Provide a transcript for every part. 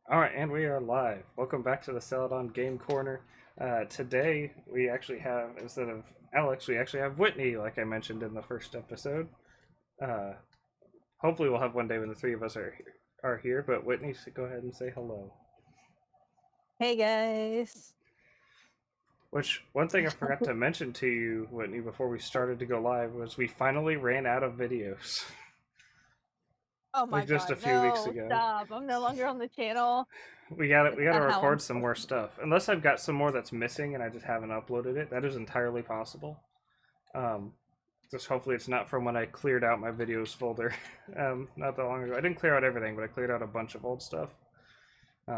All right, and we are live. Welcome back to the Celadon Game Corner. Today, we actually have, instead of Alex, we actually have Whitney, like I mentioned in the first episode. Uh, Hopefully, we'll have one day when the three of us are here. But Whitney, go ahead and say hello. Hey guys. Which one thing I forgot to mention to you, Whitney, before we started to go live was we finally ran out of videos, Oh my like just a god, few weeks no, ago. stop. I'm no longer on the channel. We got it. That's We got to not how I'm record some more stuff. Unless I've got some more that's missing and I just haven't uploaded it. That is entirely possible. Um, just hopefully it's not from when I cleared out my videos folder not that long ago. I didn't clear out everything, but I cleared out a bunch of old stuff.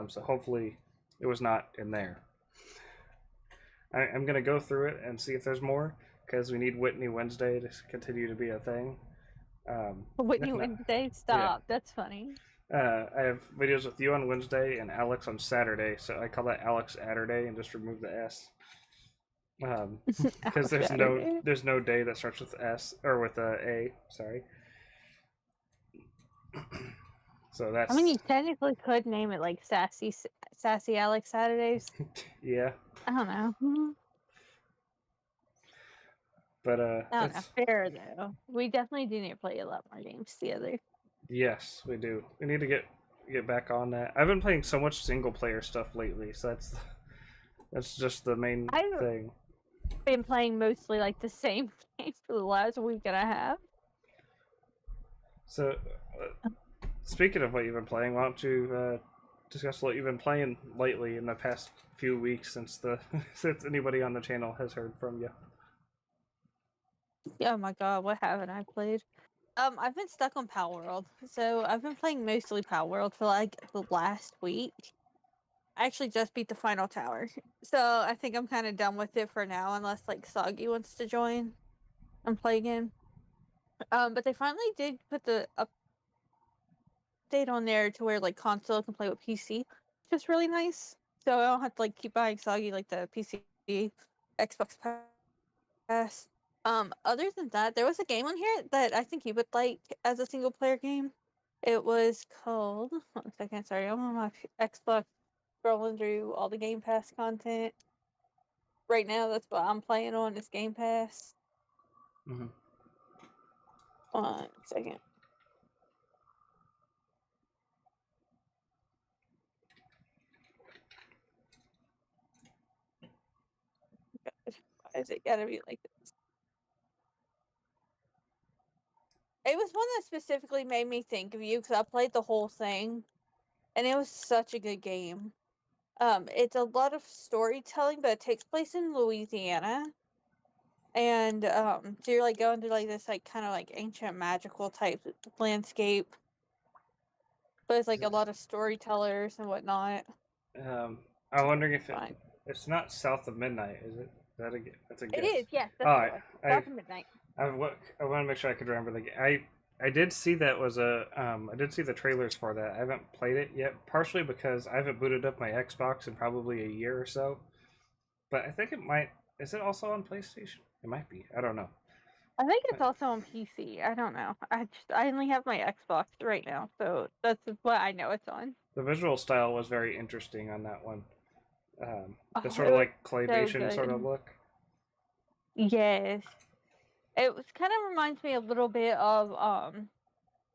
So hopefully it was not in there. I'm gonna go through it and see if there's more because we need Whitney Wednesday to continue to be a thing. Whitney If not, Wednesday. yeah. Stop. That's funny. I have videos with you on Wednesday and Alex on Saturday, so I call that Alex Atterday and just remove the S. Because Saturday. there's no day that starts with S or with a. Sorry. So I mean, that's you technically could name it like Sassy Alex Saturdays. yeah. I don't know. But I don't know. it's Fair though. We definitely do need to play a lot more games together. yes, we do. We need to get back on that. I've been playing so much single player stuff lately, so that's just the main I've thing. been playing mostly like the same game for the last week and a half. So speaking of what you've been playing, why don't you discuss what you've been playing lately in the past few weeks since the since anybody on the channel has heard from you. Oh my god, what haven't I played? I've been stuck on Power World, so I've been playing mostly Power World for like the last week. I actually just beat the final tower, so I think I'm kind of done with it for now, unless like Soggy wants to join and play again. But they finally did put the update on there to where like console can play with PC, which is really nice. So I don't have to like keep buying Soggy like the PC, Xbox Pass. Other than that, there was a game on here that I think you would like as a single player game. It was called. One second, sorry, I'm on my Xbox scrolling through all the Game Pass content. Right now, that's what I'm playing on is Game Pass. Mm-hmm. 1 second. Why is it gotta be like this? It was one that specifically made me think of you because I played the whole thing, and it was such a good game. It's a lot of storytelling, but it takes place in Louisiana. And so you're like going through like this like kind of like ancient magical type landscape, but it's like a lot of storytellers and whatnot. I'm wondering if Fine. it's not South of Midnight, is it? That's a It guess. is, yes, Oh, that's what it was. South of Midnight. I want to make sure I could remember the game. I did see that was a I did see the trailers for that. I haven't played it yet, partially because I haven't booted up my Xbox in probably a year or so. But I think it might. Is it also on PlayStation? It might be. I don't know. I think it's also on PC. I don't know. I only have my Xbox right now, so that's what I know it's on. The visual style was very interesting on that one. The Oh, sort it of was like so claymation sort of good. look. Yes. It was kind of reminds me a little bit of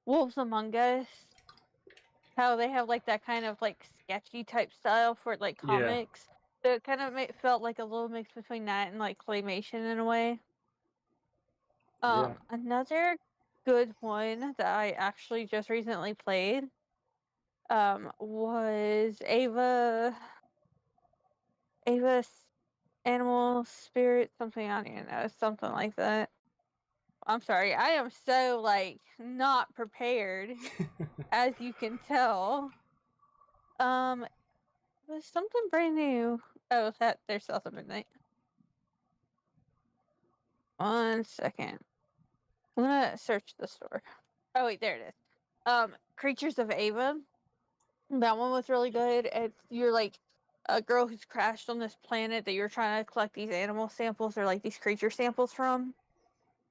Wolves Among Us. How they have like that kind of like sketchy type style for like Yeah, comics. So it kind of felt like a little mix between that and like claymation in a way. yeah. Another good one that I actually just recently played was Ava's Animal Spirit something, I don't even know, something like that. I'm sorry, I am so like not prepared, as you can tell. It was something brand new. Oh, that there's South of Midnight. 1 second. I'm gonna search the store. Oh wait, there it is. Creatures of Ava. That one was really good. It's you're like a girl who's crashed on this planet that you're trying to collect these animal samples or like these creature samples from.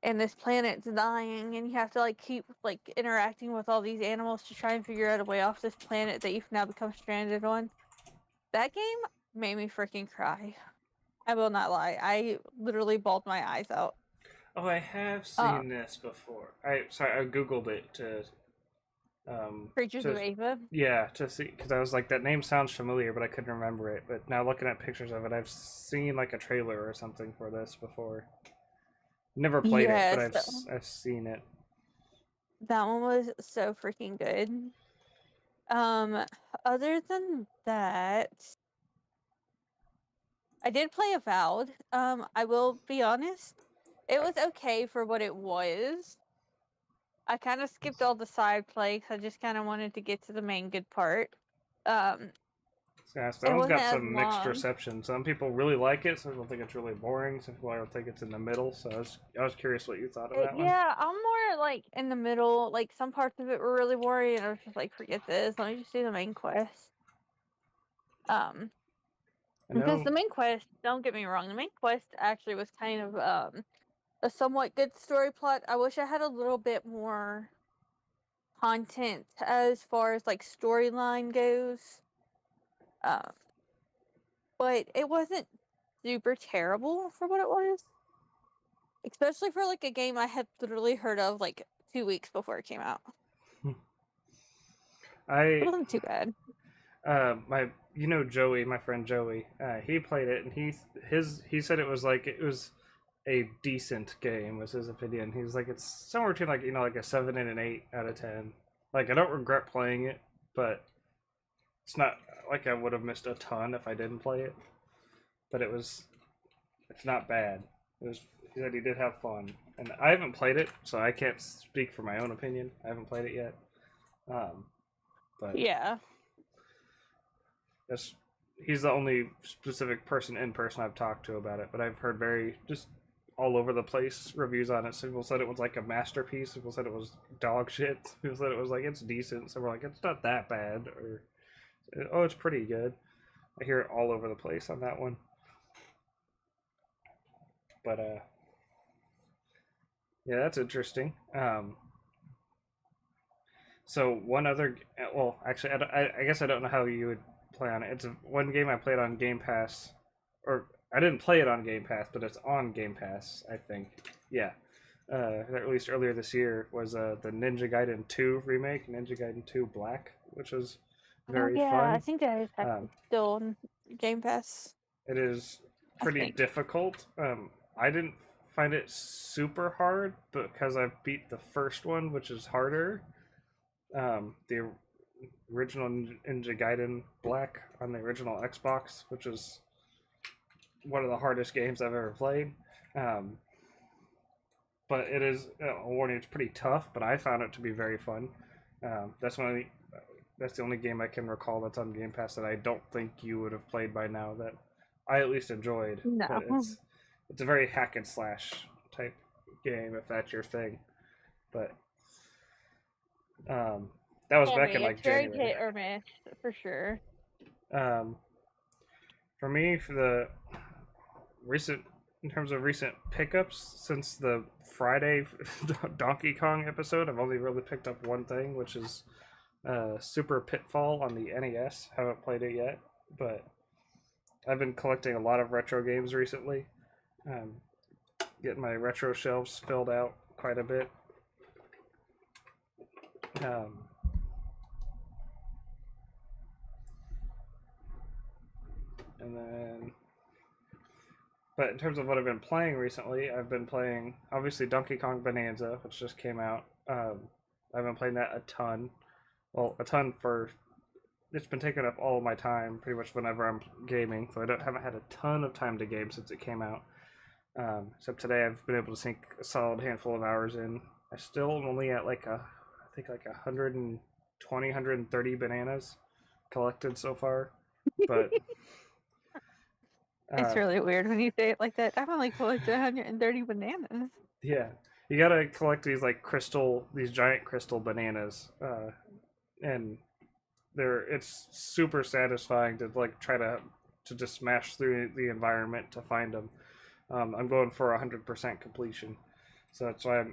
and this planet's dying, and you have to like keep like interacting with all these animals to try and figure out a way off this planet that you've now become stranded on. That game made me freaking cry. I will not lie. I literally bawled my eyes out. Oh, I have Um, seen this before. I googled it um Creatures of to Ava. yeah to see because I was like that name sounds familiar, but I couldn't remember it. But now looking at pictures of it, I've seen like a trailer or something for this before. Never played it, but Yes, I've seen it. that one was so freaking good. Um, Other than that, I did play Avowed. I will be honest, it was okay for what it was. I kind of skipped all the side play 'cause I just kind of wanted to get to the main good part. Um, Yeah, so that it one's wasn't got as some mixed long. reception. Some people really like it, some people think it's really boring, some people don't think it's in the middle. So I was curious what you thought of that one. Yeah, I'm more like in the middle. Like some parts of it were really boring, and I was just like, forget this. Let me just do the main quest. Um, I because know. the main quest, don't get me wrong, the main quest actually was kind of a somewhat good story plot. I wish I had a little bit more content as far as like storyline goes. Um, but it wasn't super terrible for what it was, especially for like a game I had literally heard of like 2 weeks before it came out. It I wasn't too bad. my you know Joey, my friend Joey, he played it and he said it was like it was a decent game was his opinion. He was like it's somewhere between like like a 7 and an 8 out of 10. Like I don't regret playing it, but it's not like I would have missed a ton if I didn't play it. But it's not bad. It was he said he did have fun, and I haven't played it, so I can't speak for my own opinion. I haven't played it yet, um, but Yeah. that's he's the only specific person in person I've talked to about it. But I've heard very just all over the place reviews on it. Some people said it was like a masterpiece. Some people said it was dog shit. Some people said it was like it's decent. Some were like it's not that bad, or oh it's pretty good. I hear it all over the place on that one. But yeah, that's interesting. So one other, well, actually, I guess I don't know how you would play on it. It's one game I played on Game Pass, or I didn't play it on Game Pass, but it's on Game Pass, I think. Yeah, that released earlier this year was the Ninja Gaiden 2 remake, Ninja Gaiden 2 Black, which was Oh very yeah, I fun. think I have Um, still on Game Pass. it is I pretty think. difficult. I didn't find it super hard because I beat the first one, which is harder. The original Ninja Gaiden Black on the original Xbox, which is one of the hardest games I've ever played. Um, but it is a warning; it's pretty tough. But I found it to be very fun. That's one of the that's the only game I can recall that's on Game Pass that I don't think you would have played by now that I at least enjoyed. No. But it's a very hack and slash type game if that's your thing. But um, that was Can back in be. like It's very January. hit or miss for sure. Um, for me, for the recent, in terms of recent pickups since the Friday Donkey Kong episode, I've only really picked up one thing, which is Super Pitfall on the NES. Haven't played it yet, but I've been collecting a lot of retro games recently. Um, Getting my retro shelves filled out quite a bit. Um, and then but in terms of what I've been playing recently, I've been playing obviously Donkey Kong Bonanza, which just came out. I've been playing that a ton. Well, a ton for it's been taking up all of my time pretty much whenever I'm gaming. So haven't had a ton of time to game since it came out. Except today I've been able to sink a solid handful of hours in. I still am only at like I think like 120, 130 bananas collected so far. But It's uh, really weird when you say it like that. I've only collected 130 bananas. yeah, you gotta collect these like these giant crystal bananas, and it's super satisfying to like try to just smash through the environment to find them. I'm going for 100% completion, So that's why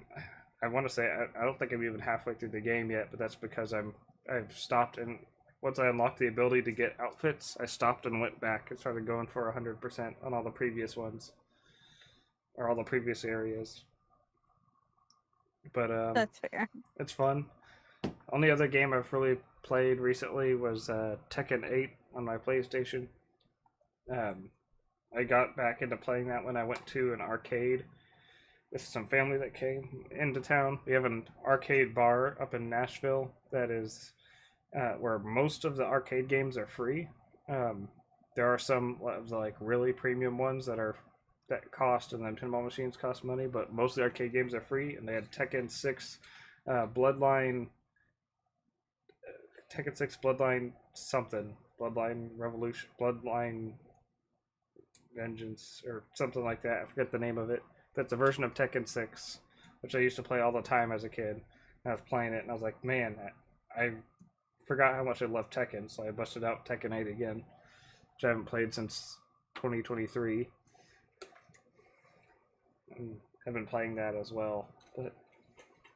I want to say I don't think I'm even halfway through the game yet, but that's because I've stopped, and once I unlocked the ability to get outfits, I stopped and went back and started going for 100% on all the previous ones or all the previous areas. But That's fair. it's fun. Only other game I've really played recently was Tekken 8 on my PlayStation. Um, I got back into playing that when I went to an arcade with some family that came into town. We have an arcade bar up in Nashville that is where most of the arcade games are free. Um, there are some of the like really premium ones that cost, and then pinball machines cost money, but most of the arcade games are free. And they had Tekken 6, Bloodline, Tekken 6, Bloodline something, Bloodline Revolution, Bloodline Vengeance, or something like that. I forget the name of it. That's a version of Tekken 6, which I used to play all the time as a kid. I was playing it, and I was like, man, I forgot how much I loved Tekken, so I busted out Tekken 8 again, which I haven't played since 2023. And I've been playing that as well. But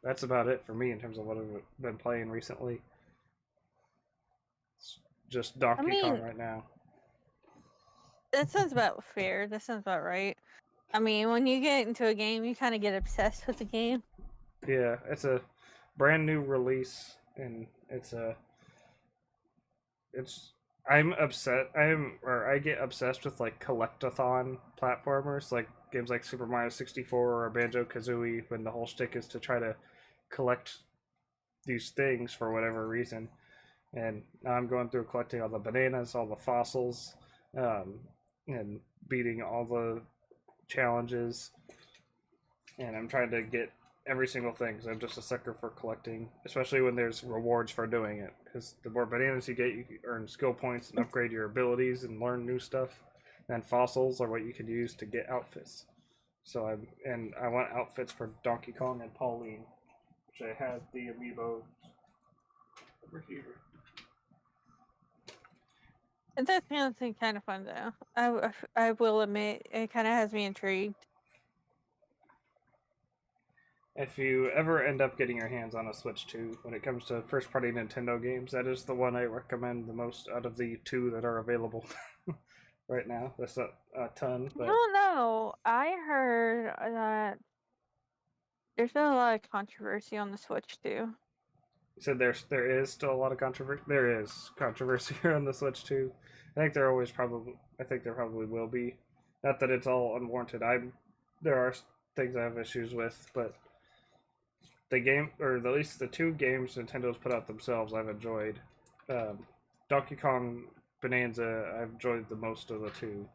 that's about it for me in terms of what I've been playing recently. It's just Donkey Kong right now. That sounds about fair. That sounds about right. I mean, when you get into a game, you kind of get obsessed with the game. Yeah, it's a brand new release, and I'm upset. I get obsessed with like collectathon platformers, like games like Super Mario 64 or Banjo Kazooie, when the whole shtick is to try to collect these things for whatever reason. And now I'm going through collecting all the bananas, all the fossils, um, and beating all the challenges. And I'm trying to get every single thing because I'm just a sucker for collecting, especially when there's rewards for doing it. Because the more bananas you get, you earn skill points and upgrade your abilities and learn new stuff. And fossils are what you can use to get outfits. So I want outfits for Donkey Kong and Pauline, which I have the amiibo over here. It does kind of fun though. I will admit, it kind of has me intrigued. If you ever end up getting your hands on a Switch 2, when it comes to first party Nintendo games, that is the one I recommend the most out of the two that are available right now. That's a ton, but No, no. I heard that there's been a lot of controversy on the Switch too. you said there is still a lot of controversy. There is controversy on the Switch 2. I think there probably will be. Not that it's all unwarranted. There are things I have issues with, but the game, or at least the two games Nintendo's put out themselves, I've enjoyed. Donkey Kong Bonanza, I've enjoyed the most of the two.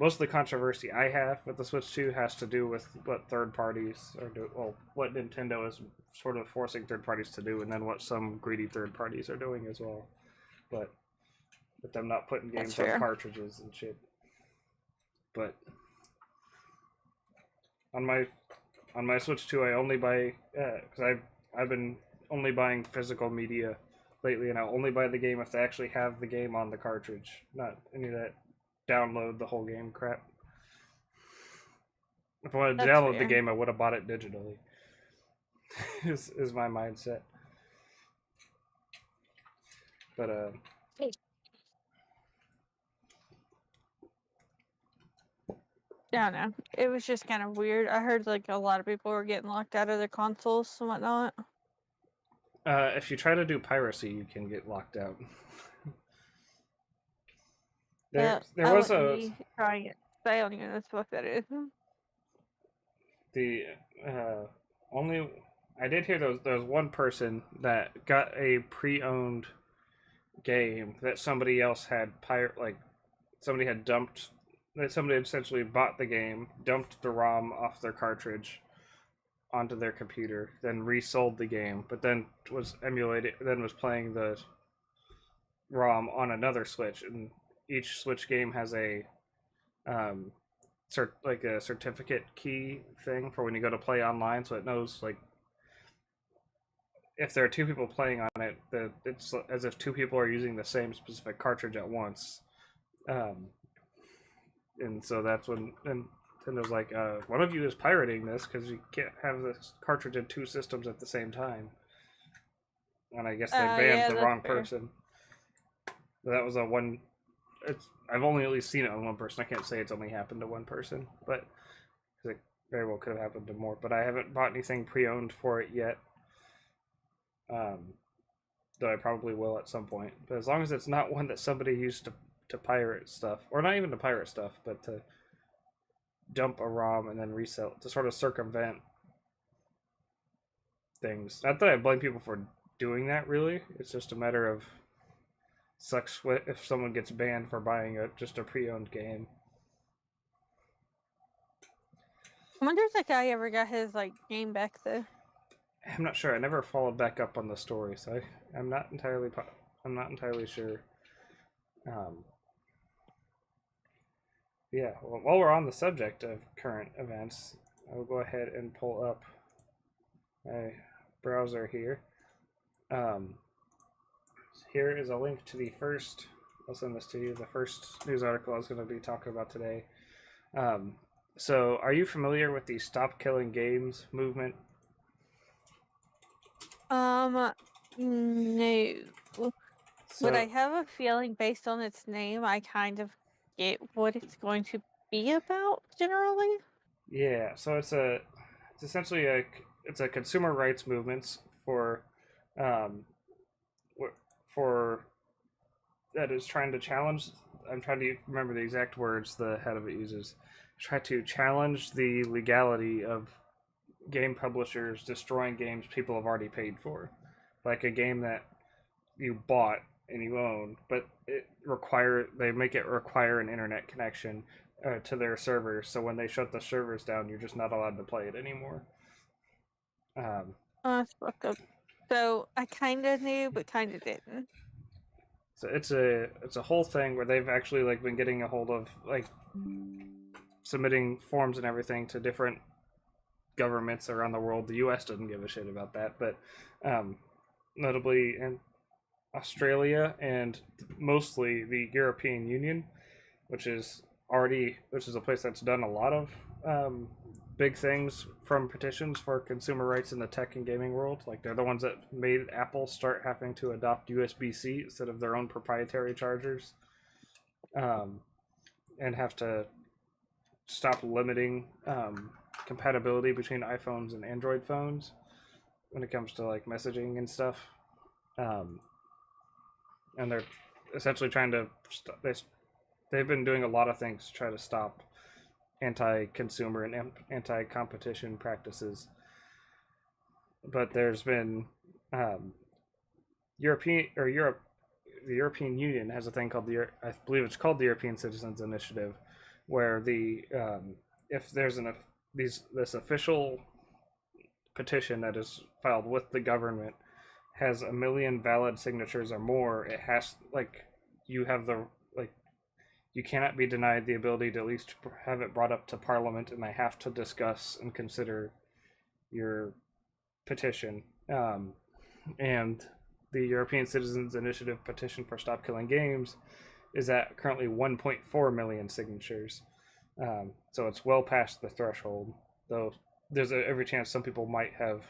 Most of the controversy I have with the Switch 2 has to do with what third parties are doing. Well, what Nintendo is sort of forcing third parties to do, and then what some greedy third parties are doing as well. But with them not putting games on cartridges and shit. But on my Switch 2, I only buy because I've been only buying physical media lately, and I'll only buy the game if they actually have the game on the cartridge, not any of that download the whole game crap. If I wanted to download the game, I would have bought it digitally. is my mindset. But yeah, no, it was just kind of weird. I heard like a lot of people were getting locked out of their consoles and whatnot. If you try to do piracy, you can get locked out. there was a trying it. I don't even know what that is. The only I did hear there was one person that got a pre-owned game that somebody else had somebody had dumped, that somebody essentially bought the game, dumped the ROM off their cartridge onto their computer, then resold the game, but then was playing the ROM on another Switch, and each Switch game has a like a certificate key thing for when you go to play online, so it knows like if there are two people playing on it, that it's as if two people are using the same specific cartridge at once. And so that's when, and Nintendo's like, one of you is pirating this because you can't have this cartridge in two systems at the same time. And I guess they banned Yeah, the that's wrong fair. person. That was a one. I've only at least seen it on one person. I can't say it's only happened to one person, but it very well could have happened to more. But I haven't bought anything pre-owned for it yet. Though I probably will at some point. But as long as it's not one that somebody used to pirate stuff, or not even to pirate stuff, but to dump a ROM and then resell to sort of circumvent things. Not that I blame people for doing that. Really, it's just a matter of sucks if someone gets banned for buying just a pre-owned game. I wonder if that guy ever got his like game back though. I'm not sure. I never followed back up on the story, so I'm not entirely sure. Um, yeah. Well, while we're on the subject of current events, I will go ahead and pull up my browser here. Here is a link to the first. I'll send this to you. The first news article I was going to be talking about today. So, are you familiar with the Stop Killing Games movement? No. But I So, have a feeling based on its name, I kind of get what it's going to be about generally. yeah, so it's essentially a consumer rights movement for um for that is trying to challenge. I'm trying to remember the exact words the head of it uses. Try to challenge the legality of game publishers destroying games people have already paid for, like a game that you bought and you own, but they make it require an internet connection to their servers. So when they shut the servers down, you're just not allowed to play it anymore. Um, Let's look up. So I kind of knew, but kind of didn't. so it's a whole thing where they've actually like been getting a hold of like submitting forms and everything to different governments around the world. The U.S. doesn't give a shit about that, but notably in Australia and mostly the European Union, which is a place that's done a lot of big things from petitions for consumer rights in the tech and gaming world. Like they're the ones that made Apple start having to adopt USB-C instead of their own proprietary chargers, and have to stop limiting compatibility between iPhones and Android phones when it comes to like messaging and stuff. Um, and they're essentially trying to they've been doing a lot of things to try to stop anti-consumer and anti-competition practices. But there's been the European Union has a thing called I believe it's called the European Citizens Initiative, where if there's this official petition that is filed with the government has 1 million valid signatures or more, it has like you have the like you cannot be denied the ability to at least have it brought up to Parliament, and they have to discuss and consider your petition. And the European Citizens Initiative petition for Stop Killing Games is at currently 1.4 million signatures. So it's well past the threshold, though there's every chance some people might have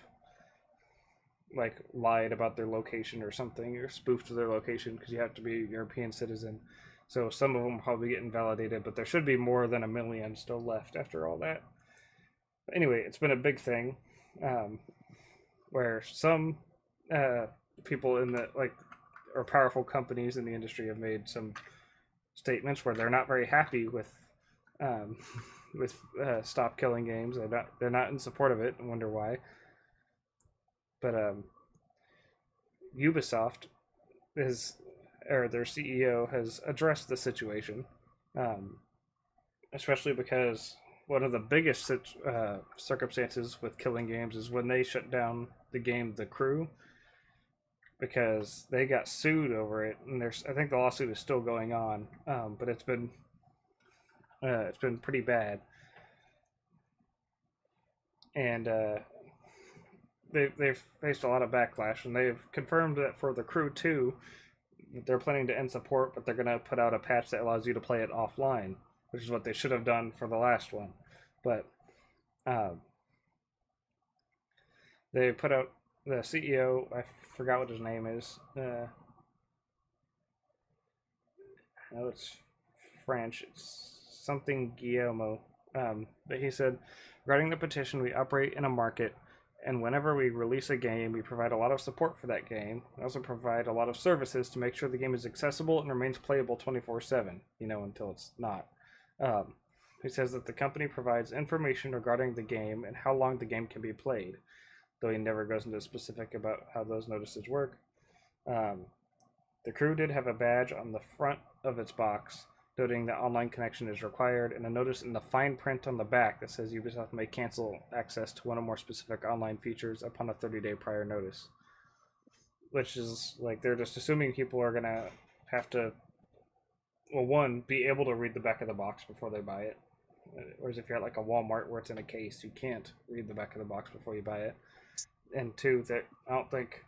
like lied about their location or something, or spoofed their location because you have to be a European citizen. So some of them probably get invalidated, but there should be more than 1 million still left after all that. But anyway, it's been a big thing, where some people in the like or powerful companies in the industry have made some statements where they're not very happy um, with Stop Killing Games. They're not in support of it. I wonder why. But Ubisoft their CEO has addressed the situation, especially because one of the biggest circumstances with Killing Games is when they shut down the game The Crew, because they got sued over it, and I think the lawsuit is still going on, but it's been pretty bad, and they've faced a lot of backlash, and they've confirmed that for The Crew 2, they're planning to end support, but they're going to put out a patch that allows you to play it offline, which is what they should have done for the last one. But um, they put out the CEO. I forgot what his name is. No, it's French. It's something Guillermo. But he said, regarding the petition, we operate in a market, and whenever we release a game, we provide a lot of support for that game. We also provide a lot of services to make sure the game is accessible and remains playable 24/7. Until it's not. Um, he says that the company provides information regarding the game and how long the game can be played, though he never goes into specific about how those notices work. Um, the crew did have a badge on the front of its box noting that online connection is required, and a notice in the fine print on the back that says Ubisoft may cancel access to one or more specific online features upon a 30-day prior notice. Which is like they're just assuming people are gonna have to, well, one, be able to read the back of the box before they buy it. Whereas if you're at like a Walmart where it's in a case, you can't read the back of the box before you buy it. And two, that I don't think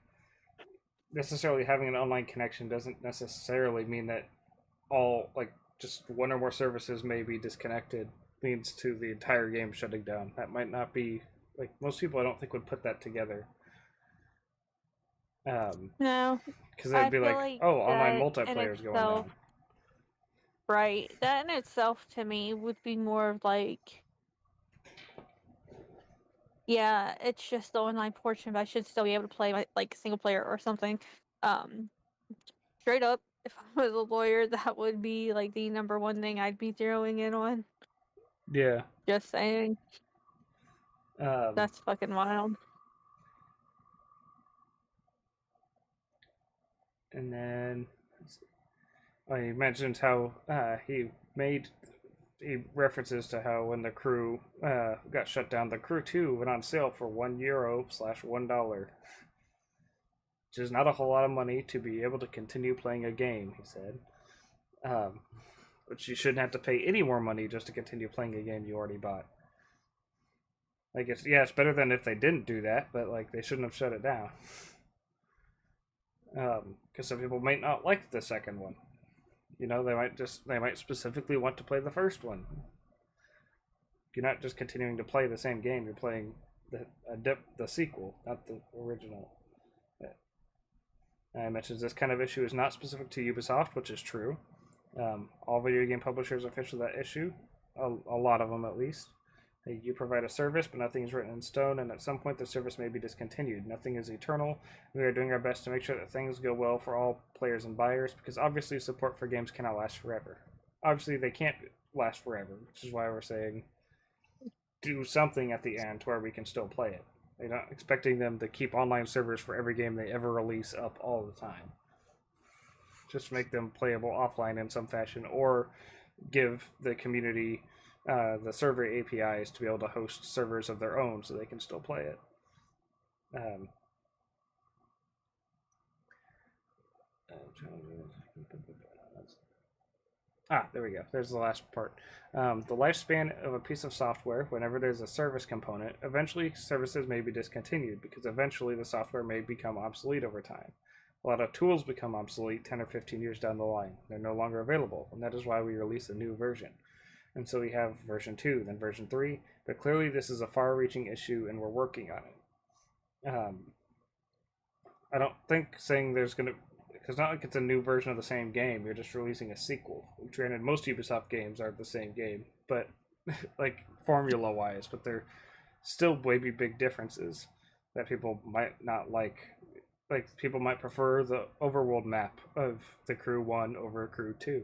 necessarily having an online connection doesn't necessarily mean that all, like, just one or more services may be disconnected leads to the entire game shutting down. That might not be, like, most people I don't think would put that together. No, Because they'd I be feel like, like oh, online that in multiplayer is going itself, down. right? That in itself to me would be more of like, yeah, it's just the online portion, but I should still be able to play like single player or something. Um, Straight up, if I was a lawyer, that would be like the number one thing I'd be zeroing in on. Yeah. Just saying, Um, that's fucking wild. and then he mentions how he references to how when the crew got shut down, the crew 2 went on sale for €1/$1, which is not a whole lot of money to be able to continue playing a game, he said. Um, which you shouldn't have to pay any more money just to continue playing a game you already bought. Like, it's better than if they didn't do that, but like they shouldn't have shut it down. Because some people might not like the second one. They might specifically want to play the first one. You're not just continuing to play the same game. You're playing the sequel, not the original. I mentioned this kind of issue is not specific to Ubisoft, which is true. All video game publishers are faced with that issue, a lot of them at least. You provide a service, but nothing is written in stone, and at some point the service may be discontinued. Nothing is eternal. We are doing our best to make sure that things go well for all players and buyers, because obviously support for games cannot last forever. Obviously, they can't last forever, which is why we're saying do something at the end where we can still play it. They're not expecting them to keep online servers for every game they ever release up all the time. Just make them playable offline in some fashion, or give the community the server APIs to be able to host servers of their own so they can still play it. There we go. There's the last part. The lifespan of a piece of software, whenever there's a service component, eventually services may be discontinued because eventually the software may become obsolete over time. A lot of tools become obsolete 10 or 15 years down the line. They're no longer available, and that is why we release a new version. And so we have version 2, then version 3, but clearly this is a far-reaching issue and we're working on it. I don't think saying there's going to, because it's not like it's a new version of the same game, you're just releasing a sequel. Granted, most Ubisoft games are the same game, but like formula-wise, but they're still maybe big differences that people might not like. Like, people might prefer the overworld map of the Crew 1 over Crew 2.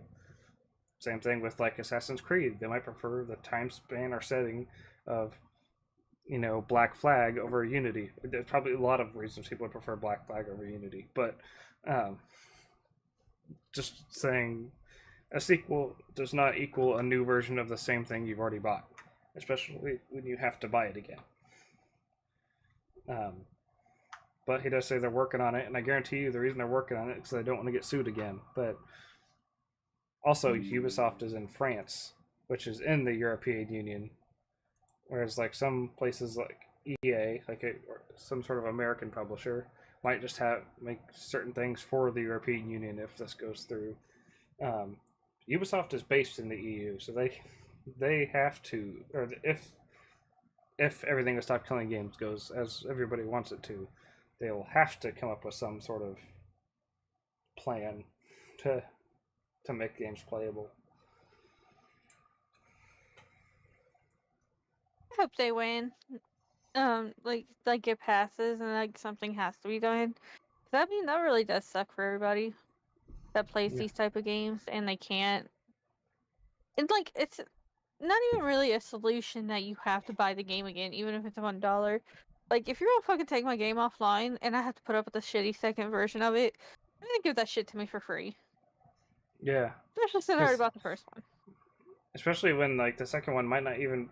Same thing with like Assassin's Creed. They might prefer the time span or setting of, Black Flag over Unity. There's probably a lot of reasons people would prefer Black Flag over Unity, but just saying a sequel does not equal a new version of the same thing you've already bought, especially when you have to buy it again. But he does say they're working on it, and I guarantee you the reason they're working on it is because they don't want to get sued again. But also, Ubisoft is in France, which is in the European Union, whereas like some places like EA, or some sort of American publisher, might just make certain things for the European Union if this goes through. Ubisoft is based in the EU, so they have to, or if everything with Stop Killing Games goes as everybody wants it to, they will have to come up with some sort of plan to make games playable. I hope they win. Like get passes and like something has to be done. 'Cause I mean that really does suck for everybody that plays Yeah. these type of games and they can't. It's like it's not even really a solution that you have to buy the game again, even if it's $1. Like if you're gonna fucking take my game offline and I have to put up with the shitty second version of it, I'm gonna give that shit to me for free. Yeah, Especially since I already because bought the first one. especially when like the second one might not even.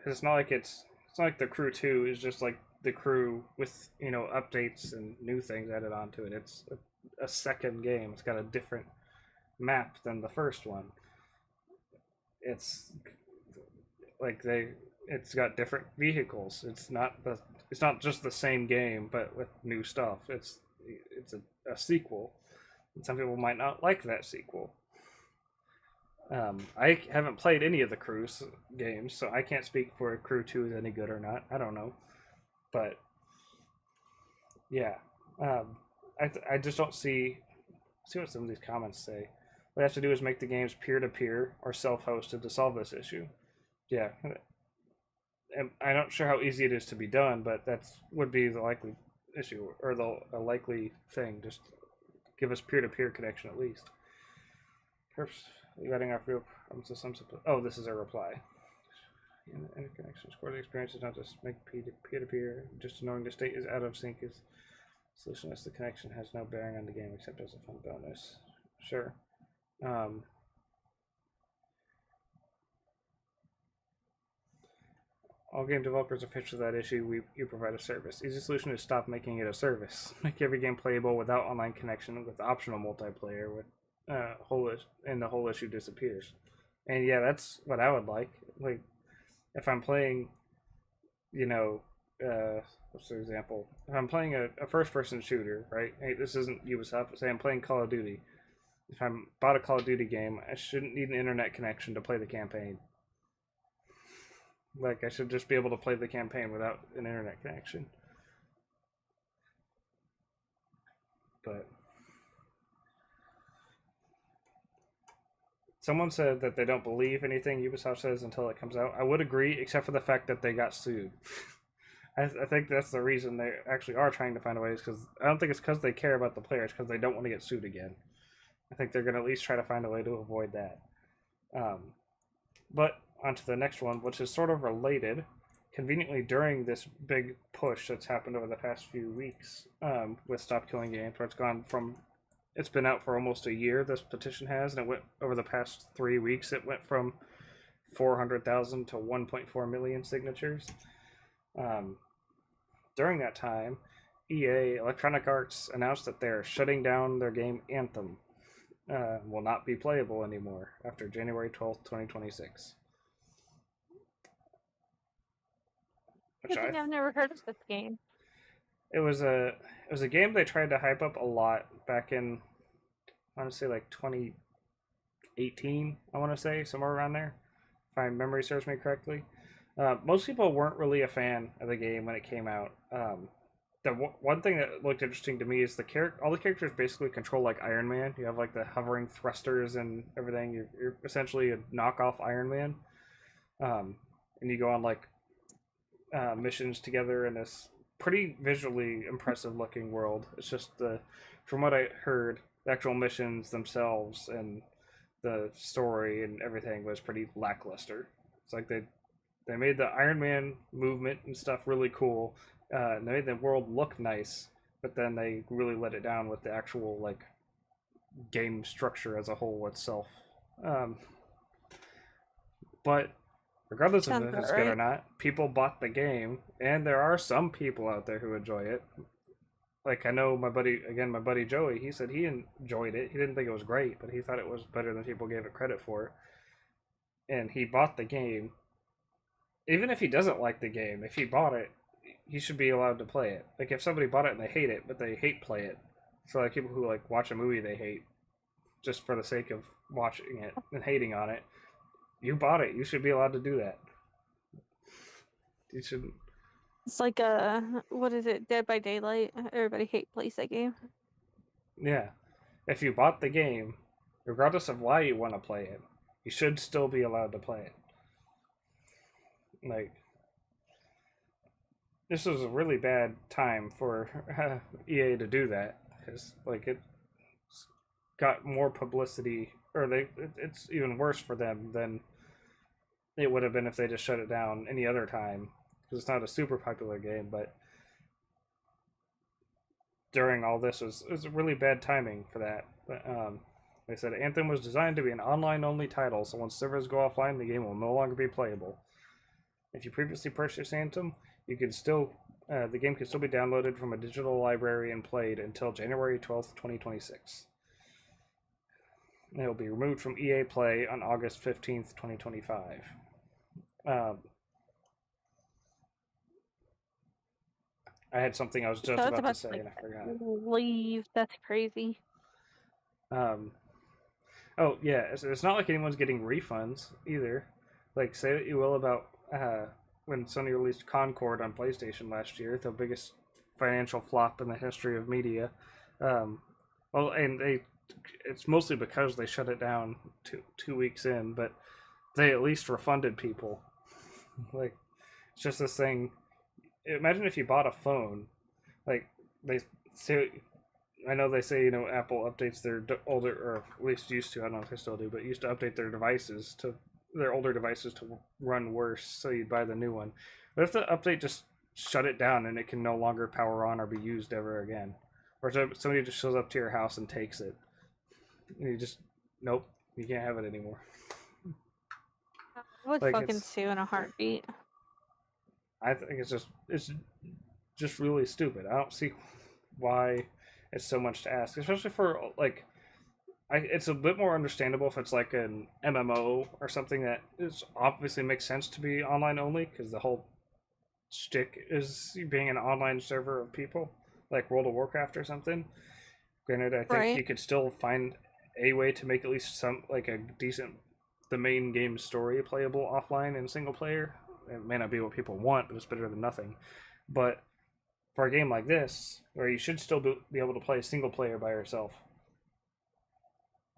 It's not like it's not like the Crew 2 is just like the Crew with updates and new things added onto it. It's a second game. It's got a different map than the first one. It's like it's got different vehicles. It's not just the same game but with new stuff. It's a sequel. And some people might not like that sequel. I haven't played any of the Crew games, so I can't speak for if Crew 2 is any good or not. I don't know. But yeah, I just don't see what some of these comments say. What I have to do is make the games peer to peer or self hosted to solve this issue. Yeah, I'm not sure how easy it is to be done, but that's would be the likely issue or the likely thing. Just give us peer to peer connection at least. Perhaps letting off real problems to some simple. Oh, this is a reply. Interconnections core the experience is not just make peer to peer. Just knowing the state is out of sync is solution as the connection has no bearing on the game except as a fun bonus. Sure. All game developers are pitched to that issue. You provide a service. Easy solution is stop making it a service. Make every game playable without online connection with optional multiplayer. With and the whole issue disappears. And yeah, that's what I would like. Like, if I'm playing, what's the example? If I'm playing a first-person shooter, right? Hey, this isn't Ubisoft. Say I'm playing Call of Duty. If I'm bought a Call of Duty game, I shouldn't need an internet connection to play the campaign. Like, I should just be able to play the campaign without an internet connection. But someone said that they don't believe anything Ubisoft says until it comes out. I would agree, except for the fact that they got sued. I think that's the reason they actually are trying to find a way. Is because I don't think it's because they care about the players, because they don't want to get sued again. I think they're going to at least try to find a way to avoid that. But on to the next one, which is sort of related. Conveniently, during this big push that's happened over the past few weeks with Stop Killing Games, where it's been out for almost a year, this petition has, and it went over the past 3 weeks, it went from 400,000 to 1.4 million signatures. During that time, EA, Electronic Arts, announced that they're shutting down their game Anthem. Will not be playable anymore after January 12th, 2026. Which I've never heard of this game. It was a game they tried to hype up a lot back in, I want to say like 2018. I want to say somewhere around there, if my memory serves me correctly. Most people weren't really a fan of the game when it came out. The one thing that looked interesting to me is all the characters basically control like Iron Man. You have like the hovering thrusters and everything. You're essentially a knockoff Iron Man, and you go on like missions together in this pretty visually impressive looking world. It's just from what I heard, the actual missions themselves and the story and everything was pretty lackluster. It's like they made the Iron Man movement and stuff really cool. And they made the world look nice, but then they really let it down with the actual like game structure as a whole itself. But regardless of if it's good or not, people bought the game, and there are some people out there who enjoy it. Like, I know my buddy Joey, he said he enjoyed it. He didn't think it was great, but he thought it was better than people gave it credit for. And he bought the game. Even if he doesn't like the game, if he bought it, he should be allowed to play it. Like, if somebody bought it and they hate it, but they hate play it. So, like, people who, like, watch a movie they hate just for the sake of watching it and hating on it, You bought it. You should be allowed to do that. You shouldn't. It's like a what is it? Dead by Daylight. Everybody plays that game. Yeah. If you bought the game, regardless of why you want to play it, you should still be allowed to play it. Like, this was a really bad time for EA to do that, because like it got more publicity, or it's even worse for them than it would have been if they just shut it down any other time, because it's not a super popular game. But during all this was really bad timing for that. But they said Anthem was designed to be an online-only title, so once servers go offline, the game will no longer be playable. If you previously purchased Anthem, you can still the game can still be downloaded from a digital library and played until January 12th, 2026. It will be removed from EA Play on August 15th, 2025. I had something I was just about to say, and I forgot it. Leave. That's crazy. Oh yeah, it's not like anyone's getting refunds either. Like, say what you will about when Sony released Concord on PlayStation last year, the biggest financial flop in the history of media. Well, and it's mostly because they shut it down two weeks in, but they at least refunded people. Like, it's just this thing. Imagine if you bought a phone, like they say. I know they say Apple updates their older, or at least used to. I don't know if they still do, but used to update their devices to their older devices to run worse, so you'd buy the new one. But if the update just shut it down and it can no longer power on or be used ever again, or somebody just shows up to your house and takes it, and you just nope, you can't have it anymore. I would fucking sue in a heartbeat. I think it's just really stupid. I don't see why it's so much to ask, especially for like. It's a bit more understandable if it's like an MMO or something that is obviously makes sense to be online only, because the whole shtick is being an online server of people, like World of Warcraft or something. Granted, I think you could still find a way to make at least some like a decent the main game story playable offline and single player. It may not be what people want, but it's better than nothing. But for a game like this, where you should still be able to play single player by yourself,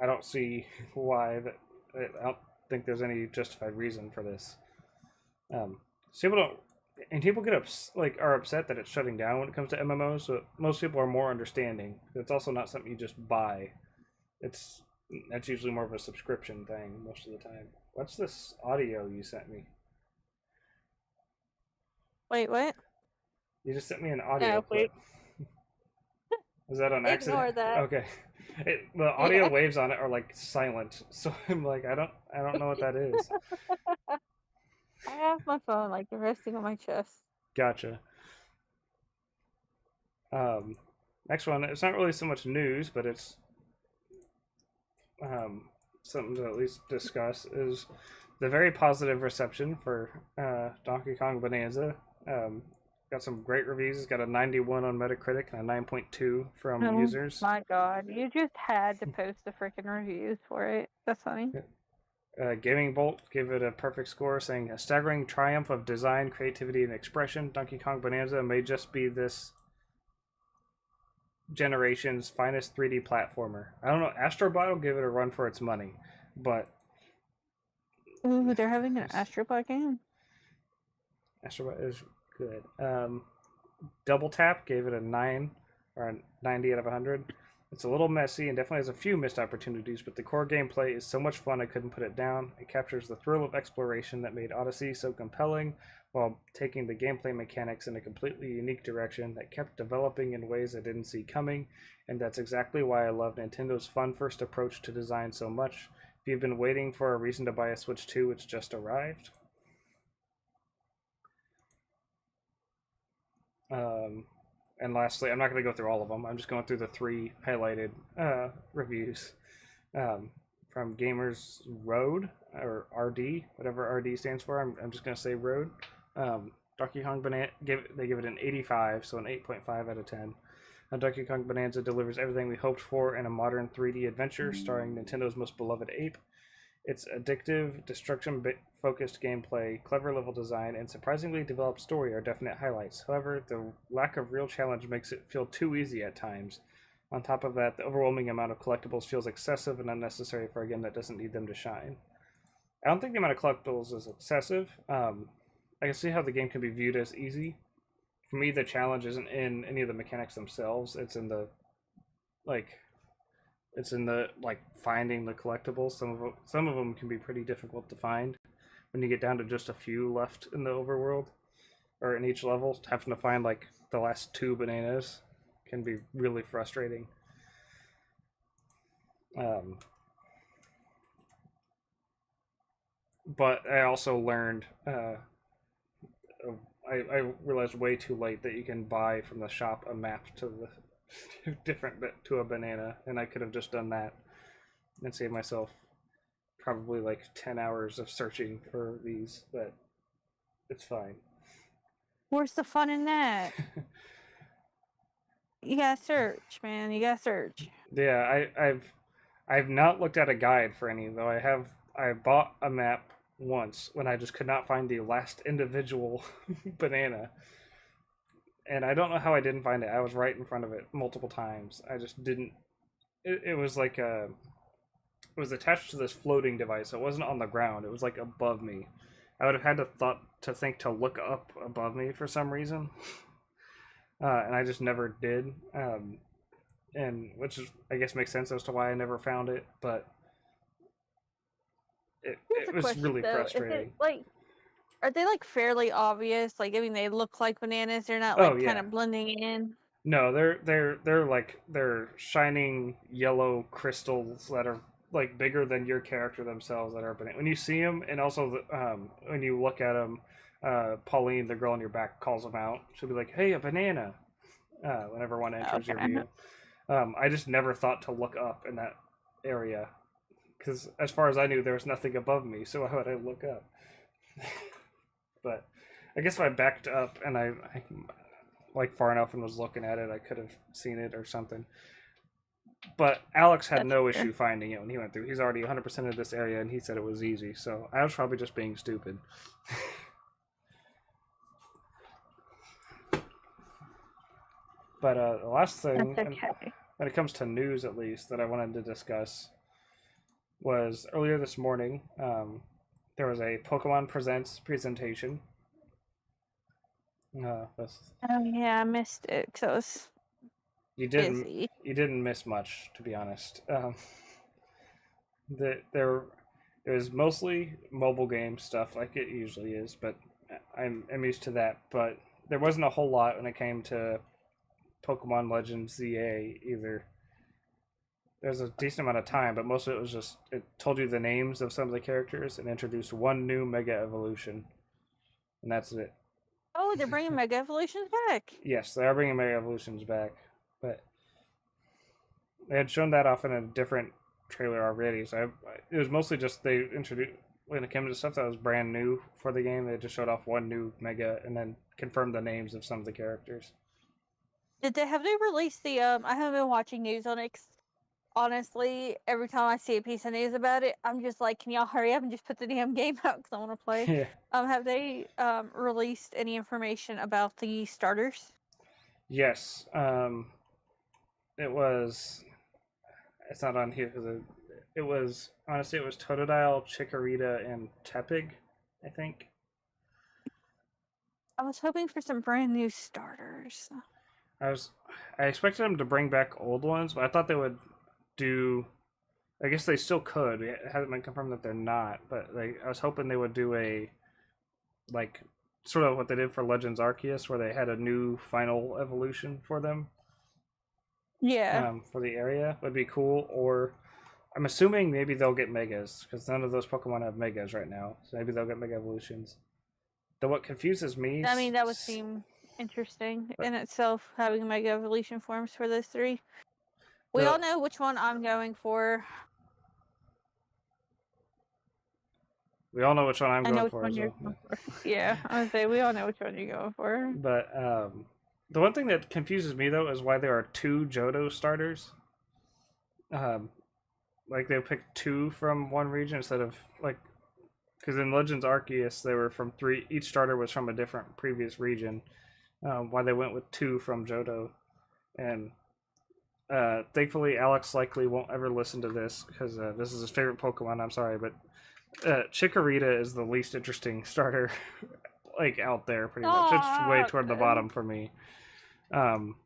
I don't see why that. I don't think there's any justified reason for this. People get are upset that it's shutting down when it comes to MMOs. So most people are more understanding. It's also not something you just buy. That's usually more of a subscription thing most of the time. What's this audio you sent me? Wait, what? You just sent me an audio clip. Is that an accident? Ignore that. Okay. The audio waves on it are like silent, so I'm like, I don't know what that is. I have my phone like resting on my chest. Gotcha. Next one. It's not really so much news, but it's something to at least discuss. Is the very positive reception for Donkey Kong Bonanza. Got some great reviews. It's got a 91 on Metacritic and a 9.2 from users. My God, you just had to post the freaking reviews for it. That's funny. Gaming Bolt gave it a perfect score, saying a staggering triumph of design, creativity, and expression. Donkey Kong Bonanza may just be this generation's finest 3D platformer. I don't know. Astrobot will give it a run for its money, but ooh, they're having an Astrobot game. Astrobot is good. Double Tap gave it a 9 or a 90 out of 100. It's a little messy and definitely has a few missed opportunities, but the core gameplay is so much fun I couldn't put it down. It captures the thrill of exploration that made Odyssey so compelling, while taking the gameplay mechanics in a completely unique direction that kept developing in ways I didn't see coming, and that's exactly why I love Nintendo's fun-first approach to design so much. If you've been waiting for a reason to buy a Switch 2, it's just arrived. And lastly, I'm not going to go through all of them. I'm just going through the 3 highlighted reviews from Gamers Road, or RD, whatever RD stands for. I'm just going to say Road. Donkey Kong Bonanza, they give it an 85, so an 8.5 out of 10. Donkey Kong Bonanza delivers everything we hoped for in a modern 3D adventure starring Nintendo's most beloved ape. Its addictive, destruction-focused gameplay, clever level design, and surprisingly developed story are definite highlights. However, the lack of real challenge makes it feel too easy at times. On top of that, the overwhelming amount of collectibles feels excessive and unnecessary for a game that doesn't need them to shine. I don't think the amount of collectibles is excessive. I can see how the game can be viewed as easy. For me, the challenge isn't in any of the mechanics themselves. Like it's in the like finding the collectibles. Some of them can be pretty difficult to find when you get down to just a few left in the overworld or in each level. Having to find like the last 2 bananas can be really frustrating. But I also learned I realized way too late that you can buy from the shop a map to the different to a banana, and I could have just done that and saved myself probably like 10 hours of searching for these, but it's fine. Where's the fun in that? You gotta search, man. You gotta search. Yeah, I've not looked at a guide for any though. I bought a map once when I just could not find the last individual banana. And I don't know how I didn't find it. I was right in front of it multiple times. I just didn't. It was like a. It was attached to this floating device. It wasn't on the ground. It was like above me. I would have had to think to look up above me for some reason, and I just never did. And which is, I guess, makes sense as to why I never found it. But Here's it a was question really though. Is it frustrating. like, are they like fairly obvious? Like, I mean, they look like bananas. They're not Oh like kind yeah. of blending in. No, they're like they're shining yellow crystals that are like bigger than your character themselves that are banana. When you see them, and also when you look at them, Pauline, the girl on your back, calls them out. She'll be like, "Hey, a banana!" Whenever one enters your Okay. view. I just never thought to look up in that area because, as far as I knew, there was nothing above me. So why would I look up? But I guess if I backed up and I like far enough and was looking at it, I could have seen it or something. But Alex had That's no fair. issue finding it when he went through. He's already 100% of this area, and he said it was easy. So I was probably just being stupid. But the last That's thing, and okay. when it comes to news at least, that I wanted to discuss was earlier this morning. There was a Pokemon Presents presentation. With, Oh yeah, I missed it because I was you didn't busy. you didn't miss much, to be honest. There it was mostly mobile game stuff like it usually is, but I'm used to that. But there wasn't a whole lot when it came to Pokemon Legends ZA either. There's a decent amount of time, but most of it was just it told you the names of some of the characters and introduced one new Mega Evolution, and that's it. Oh, they're bringing Mega Evolutions back. Yes, they are bringing Mega Evolutions back, but they had shown that off in a different trailer already. So it was mostly just they introduced when it came to stuff that was brand new for the game. They just showed off one new Mega and then confirmed the names of some of the characters. Have they released the I haven't been watching news on it. 'Cause honestly, every time I see a piece of news about it, I'm just like, can y'all hurry up and just put the damn game out because I want to play. Yeah. Have they released any information about the starters? Yes. It was. It's not on here because it was honestly it was Totodile, Chikorita, and Tepig, I think. I was hoping for some brand new starters. I was I expected them to bring back old ones, but I thought they would do. I guess they still could. It hasn't been confirmed that they're not, but I was hoping they would do a like sort of what they did for Legends Arceus, where they had a new final evolution for them. Yeah. For the area would be cool. Or I'm assuming maybe they'll get megas because none of those Pokemon have megas right now. So maybe they'll get mega evolutions. Though what confuses me, I mean, that would seem interesting in itself, having Mega Evolution forms for those three. We the all know which one I'm going for. we all know which one I'm I know going which for one as you're well. going for. Yeah, I would say we all know which one you're going for. But the one thing that confuses me though is why there are two Johto starters. Um, like they picked 2 from one region instead of like, because in Legends Arceus they were from 3. Each starter was from a different previous region. Why they went with 2 from Johto, and thankfully Alex likely won't ever listen to this because this is his favorite Pokemon. I'm sorry, but Chikorita is the least interesting starter like out there. Pretty much, it's way Stop. toward the bottom for me. Um,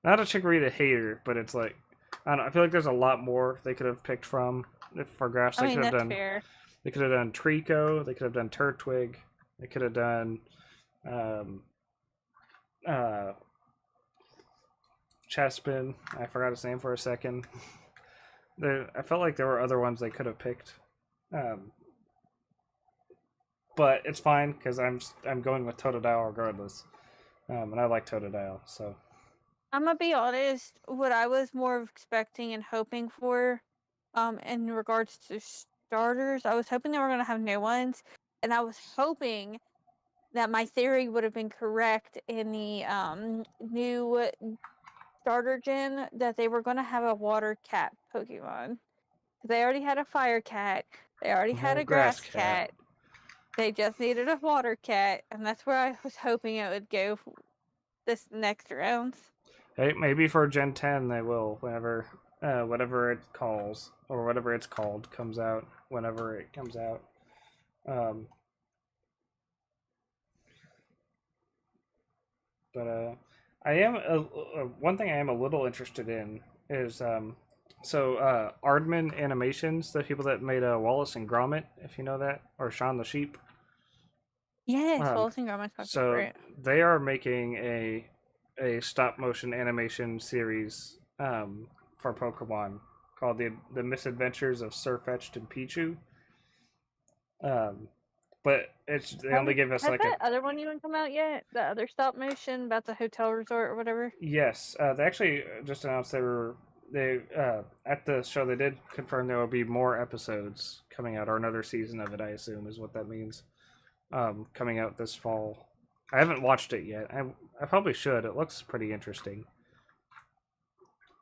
Not a Chikorita hater, but it's like I don't know. I feel like there's a lot more they could have picked from. If for grass, I they mean, could have that's done. fair. They could have done Trico. They could have done Turtwig. They could have done um, uh, Chespin. I forgot his name for a second. I felt like there were other ones they could have picked, um, but it's fine because I'm going with Totodile regardless, and I like Totodile. So I'm gonna be honest. What I was more expecting and hoping for, in regards to starters, I was hoping they were gonna have new ones, and I was hoping that my theory would have been correct in the new starter gen that they were gonna have a water cat Pokemon. They already had a fire cat. They already had a Grass grass Cat. cat. They just needed a water cat, and that's where I was hoping it would go this next round. Hey, maybe for Gen 10 they will whenever whatever it calls or whatever it's called comes out whenever it comes out. Um, but I am one thing I am a little interested in is Aardman Animations, the people that made Wallace and Gromit, if you know that, or Shaun the Sheep. Yes, Um, Wallace and Gromit my so favorite. they are making a stop motion animation series for Pokemon called the Misadventures of Sirfetch'd and Pichu. Um, but they only give us Has like a that other one even come out yet? The other stop motion about the hotel resort or whatever? yes. They actually just announced they at the show they did confirm there will be more episodes coming out or another season of it. I assume is what that means. Coming out this fall. I haven't watched it yet. I probably should. It looks pretty interesting.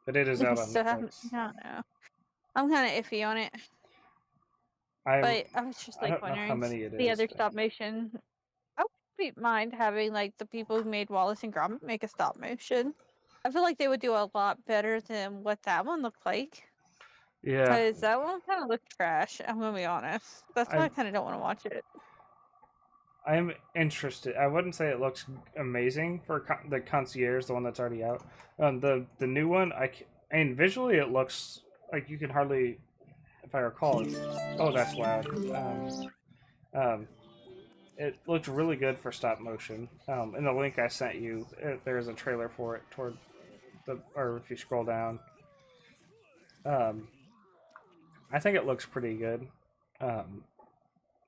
But it is I out on still haven't. Netflix. I don't know. I'm kind of iffy on it, I but I was just I like don't know how wondering many it the is. other stop motion. I wouldn't mind having like the people who made Wallace and Gromit make a stop motion. I feel like they would do a lot better than what that one looked like. Yeah, Because that one kind of looked trash. I'm gonna be honest. That's why I I kind of don't want to watch it. I'm interested. I wouldn't say it looks amazing for the concierge, the one that's already out. The new one, and visually it looks like you can hardly, if I recall, oh that's loud. Um, it looked really good for stop motion. In the link I sent you, there's a trailer for it toward or if you scroll down. Um, I think it looks pretty good. Um,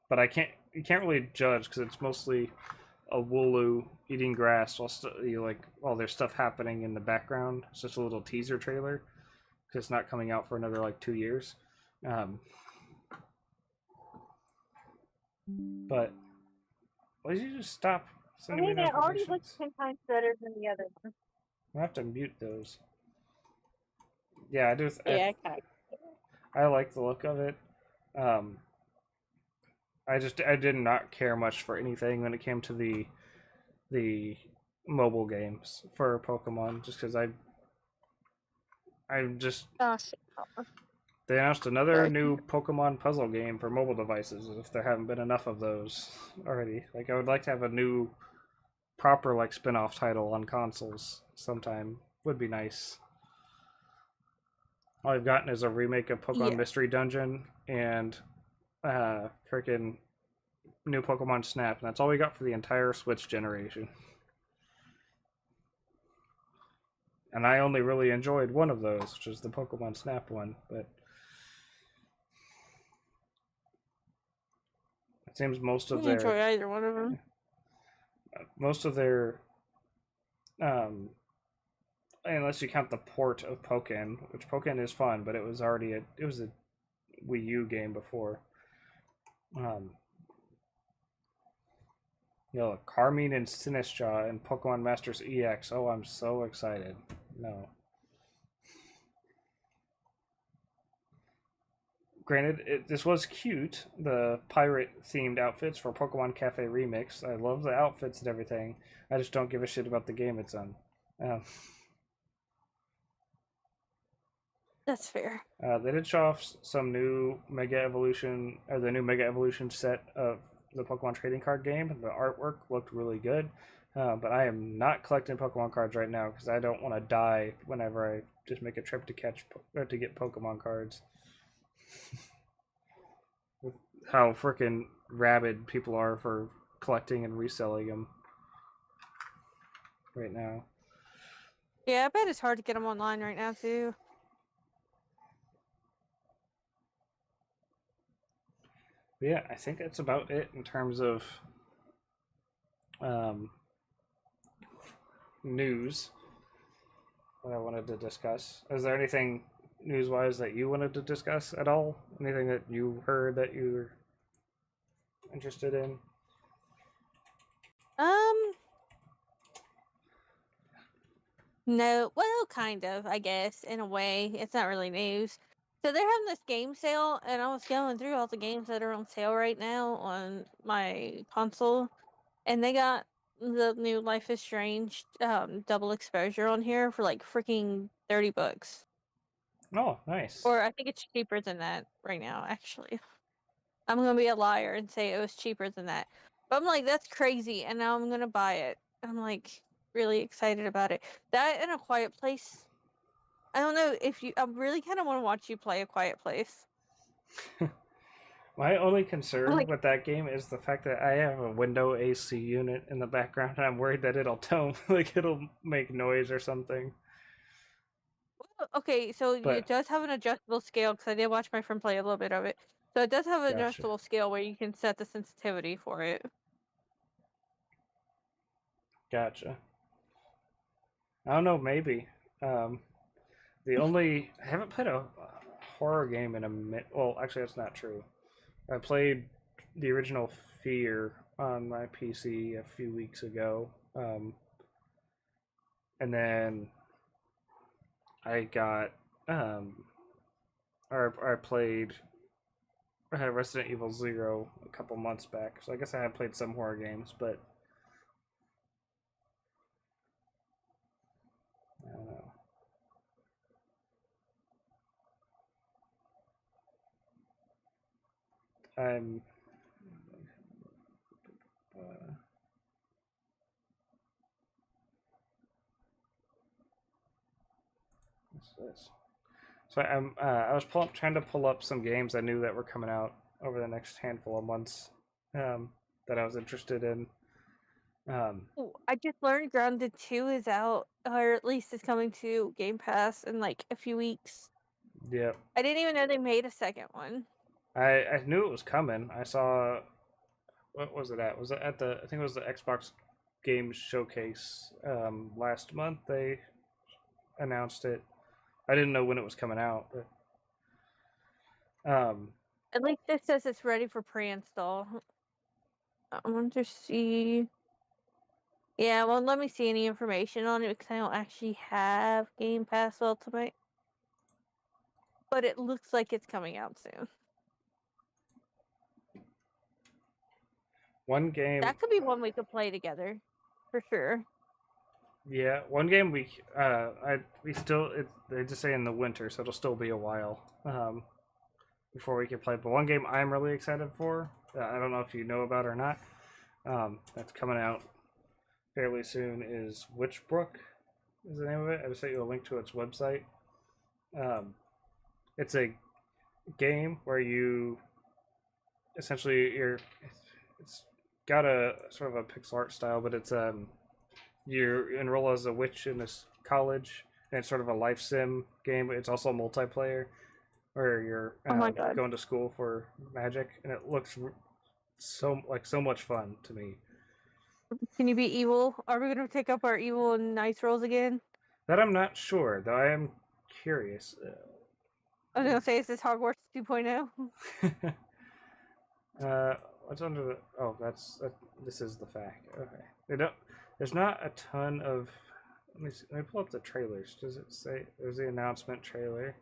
but you can't really judge because it's mostly a Wooloo eating grass while there's stuff happening in the background. It's just a little teaser trailer because it's not coming out for another like 2 years. Um, but why did you just stop I sending me mean, it already looks notifications? 10 times better than the other one. I have to mute those. Yeah, I do. Yeah, kind of. I like the look of it. Um, I did not care much for anything when it came to the mobile games for Pokemon, just because I'm just Gosh, they announced another sorry. new Pokemon puzzle game for mobile devices. If there haven't been enough of those already, like I would like to have a new proper like spin-off title on consoles sometime. Would be nice. All I've gotten is a remake of Pokemon Yeah. Mystery Dungeon and freaking new Pokemon Snap, and that's all we got for the entire Switch generation. And I only really enjoyed one of those, which is the Pokemon Snap one, but it seems I didn't enjoy either one of them. most of their unless you count the port of Pokken, which Pokken is fun, but it was a Wii U game before. Um, Carmine and Sinistcha and Pokemon Masters EX. Oh, I'm so excited. No. granted, this was cute. The pirate themed outfits for Pokemon Cafe Remix. I love the outfits and everything. I just don't give a shit about the game it's on. Um, That's fair. they did show off some new Mega Evolution, or the new Mega Evolution set of the Pokemon trading card game. The artwork looked really good, but I am not collecting Pokemon cards right now because I don't want to die whenever I just make a trip to catch or to get Pokemon cards. With how freaking rabid people are for collecting and reselling them right now. Yeah, I bet it's hard to get them online right now too. But yeah, I think that's about it in terms of um, news that I wanted to discuss. Is there anything news wise that you wanted to discuss at all? Anything that you heard that you were interested in? Um, no, well, kind of, I guess, in a way. It's not really news. So they're having this game sale, and I was going through all the games that are on sale right now on my console, and they got the new Life is Strange double exposure on here for like freaking $30. Oh, nice. Or I think it's cheaper than that right now, actually. I'm gonna be a liar and say it was cheaper than that. But I'm like, that's crazy, and now I'm gonna buy it. I'm like really excited about it. That and A Quiet Place. I don't know if you. I really kind of want to watch you play A Quiet Place. My only I'm concern like, with that game is the fact that I have a window AC unit in the background, and I'm worried that it'll tone, like it'll make noise or something. okay, so it But does have an adjustable scale because I did watch my friend play a little bit of it. So it does have an gotcha, adjustable scale where you can set the sensitivity for it. gotcha. I don't know, maybe. Um, the only I haven't played a horror game in a minute. Well, actually, that's not true. I played the original Fear on my PC a few weeks ago, and then I got or I played Resident Evil Zero a couple months back. So I guess I have played some horror games, but I don't know. I'm uh, what's this? So I was trying to pull up some games I knew that were coming out over the next handful of months that I was interested in. Ooh, I just learned Grounded 2 is out, or at least it's coming to Game Pass in like a few weeks. Yep. I didn't even know they made a second one. I knew it was coming. I saw what was it at? Was it at the I think it was the Xbox Games Showcase last month. They announced it. I didn't know when it was coming out, but At least it says it's ready for pre-install. I want to see. Yeah, well, let me see any information on it because I don't actually have Game Pass Ultimate. But it looks like it's coming out soon. one game, That could be one we could play together, for sure. yeah, one game we still they just say in the winter, so it'll still be a while before we can play. But one game I'm really excited for, I don't know if you know about or not, that's coming out fairly soon is Witchbrook is the name of it. I just sent you a link to its website. Um, it's a game where you essentially it's got a sort of a pixel art style, but it's you enroll as a witch in this college, and it's sort of a life sim game. It's also multiplayer where you're Oh my god. going to school for magic, and it looks so much fun to me. Can you be evil? Are we going to take up our evil and nice roles again? That I'm not sure, though. I am curious. I was going to say, is this Hogwarts 2.0? What's under the? Oh, this is the fact. Okay, they don't. There's not a ton of. Let me pull up the trailers. Does it say? There's the announcement trailer.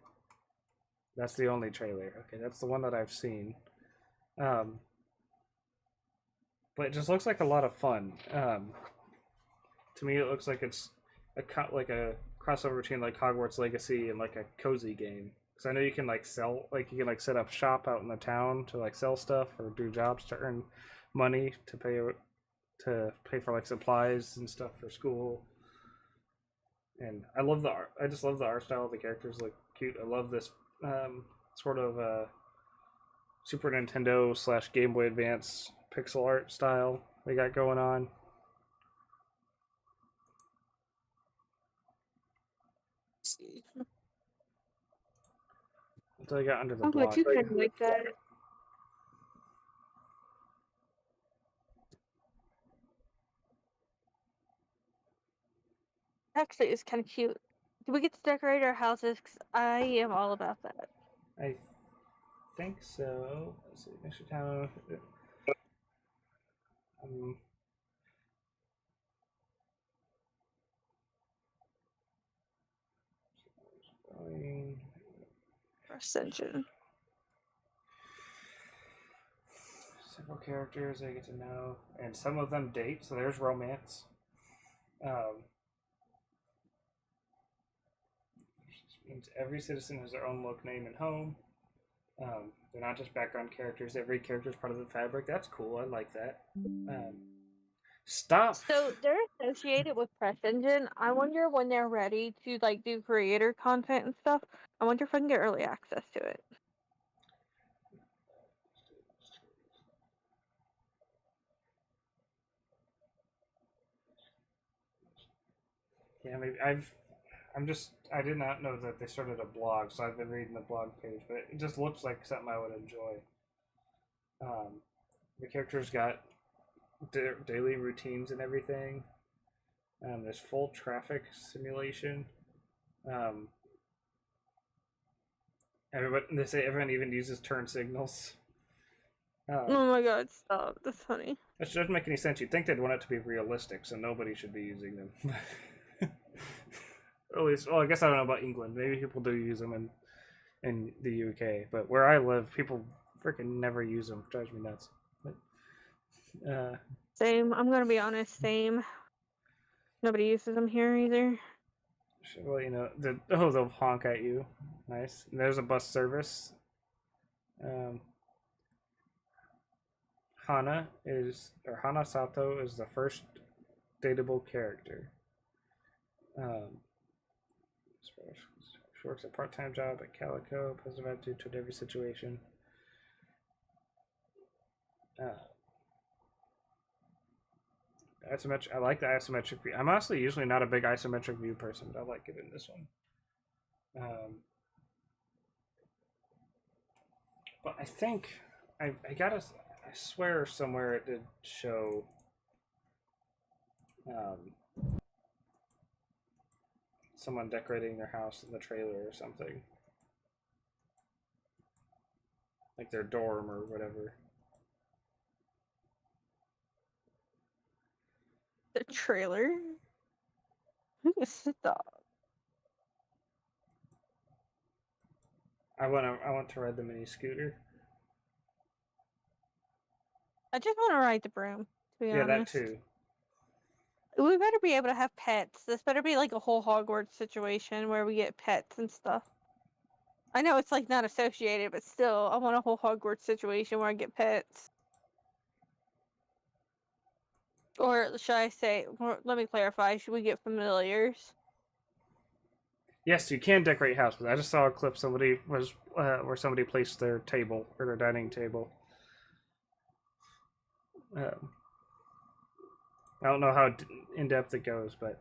That's the only trailer. Okay, that's the one that I've seen. Um, but it just looks like a lot of fun. To me, it looks like it's like a crossover between like Hogwarts Legacy and like a cozy game. Because I know you can like sell, like you can like set up shop out in the town to like sell stuff or do jobs to earn money to pay for like supplies and stuff for school. And I love the art. I just love the art style. The characters look cute. I love this sort of Super Nintendo slash Game Boy Advance pixel art style they got going on. See. Until I got under the I'm glad block. you kind of like that. Actually, it's kind of cute. Do we get to decorate our houses? 'Cause I am all about that. I think so. Let's see, Mr. Town. Um, going First engine. several characters I get to know, and some of them date. So there's romance. Um, means every citizen has their own look, name, and home. They're not just background characters. Every character is part of the fabric. That's cool. I like that. Stop. So they're associated with Press Engine. I wonder when they're ready to like do creator content and stuff. I wonder if I can get early access to it. Yeah, maybe I did not know that they started a blog, so I've been reading the blog page, but it just looks like something I would enjoy. The characters got daily routines and everything. There's full traffic simulation. Um, they say everyone even uses turn signals. Oh my god, stop. That's funny. That doesn't make any sense. You'd think they'd want it to be realistic, so nobody should be using them. At least, well, I guess I don't know about England. Maybe people do use them in the UK, but where I live, people freaking never use them. It drives me nuts. But, Same. I'm gonna be honest. Same. Nobody uses them here either. well, they'll honk at you. Nice. And there's a bus service. Um, Hana Sato is the first dateable character. She works a part-time job at Calico, positive attitude toward every situation. Isometric. I like the isometric view. I'm honestly usually not a big isometric view person, but I like it in this one. But I think I swear somewhere it did show someone decorating their house in the trailer or something, like their dorm or whatever. The trailer. Stop. I want to ride the mini scooter. I just want to ride the broom. To be Yeah, that honest. too. We better be able to have pets. This better be like a whole Hogwarts situation where we get pets and stuff. I know it's like not associated, but still, I want a whole Hogwarts situation where I get pets. Or should I say, let me clarify, should we get familiars? Yes, you can decorate houses. I just saw a clip somebody was where somebody placed their table or their dining table. I don't know how in depth it goes, but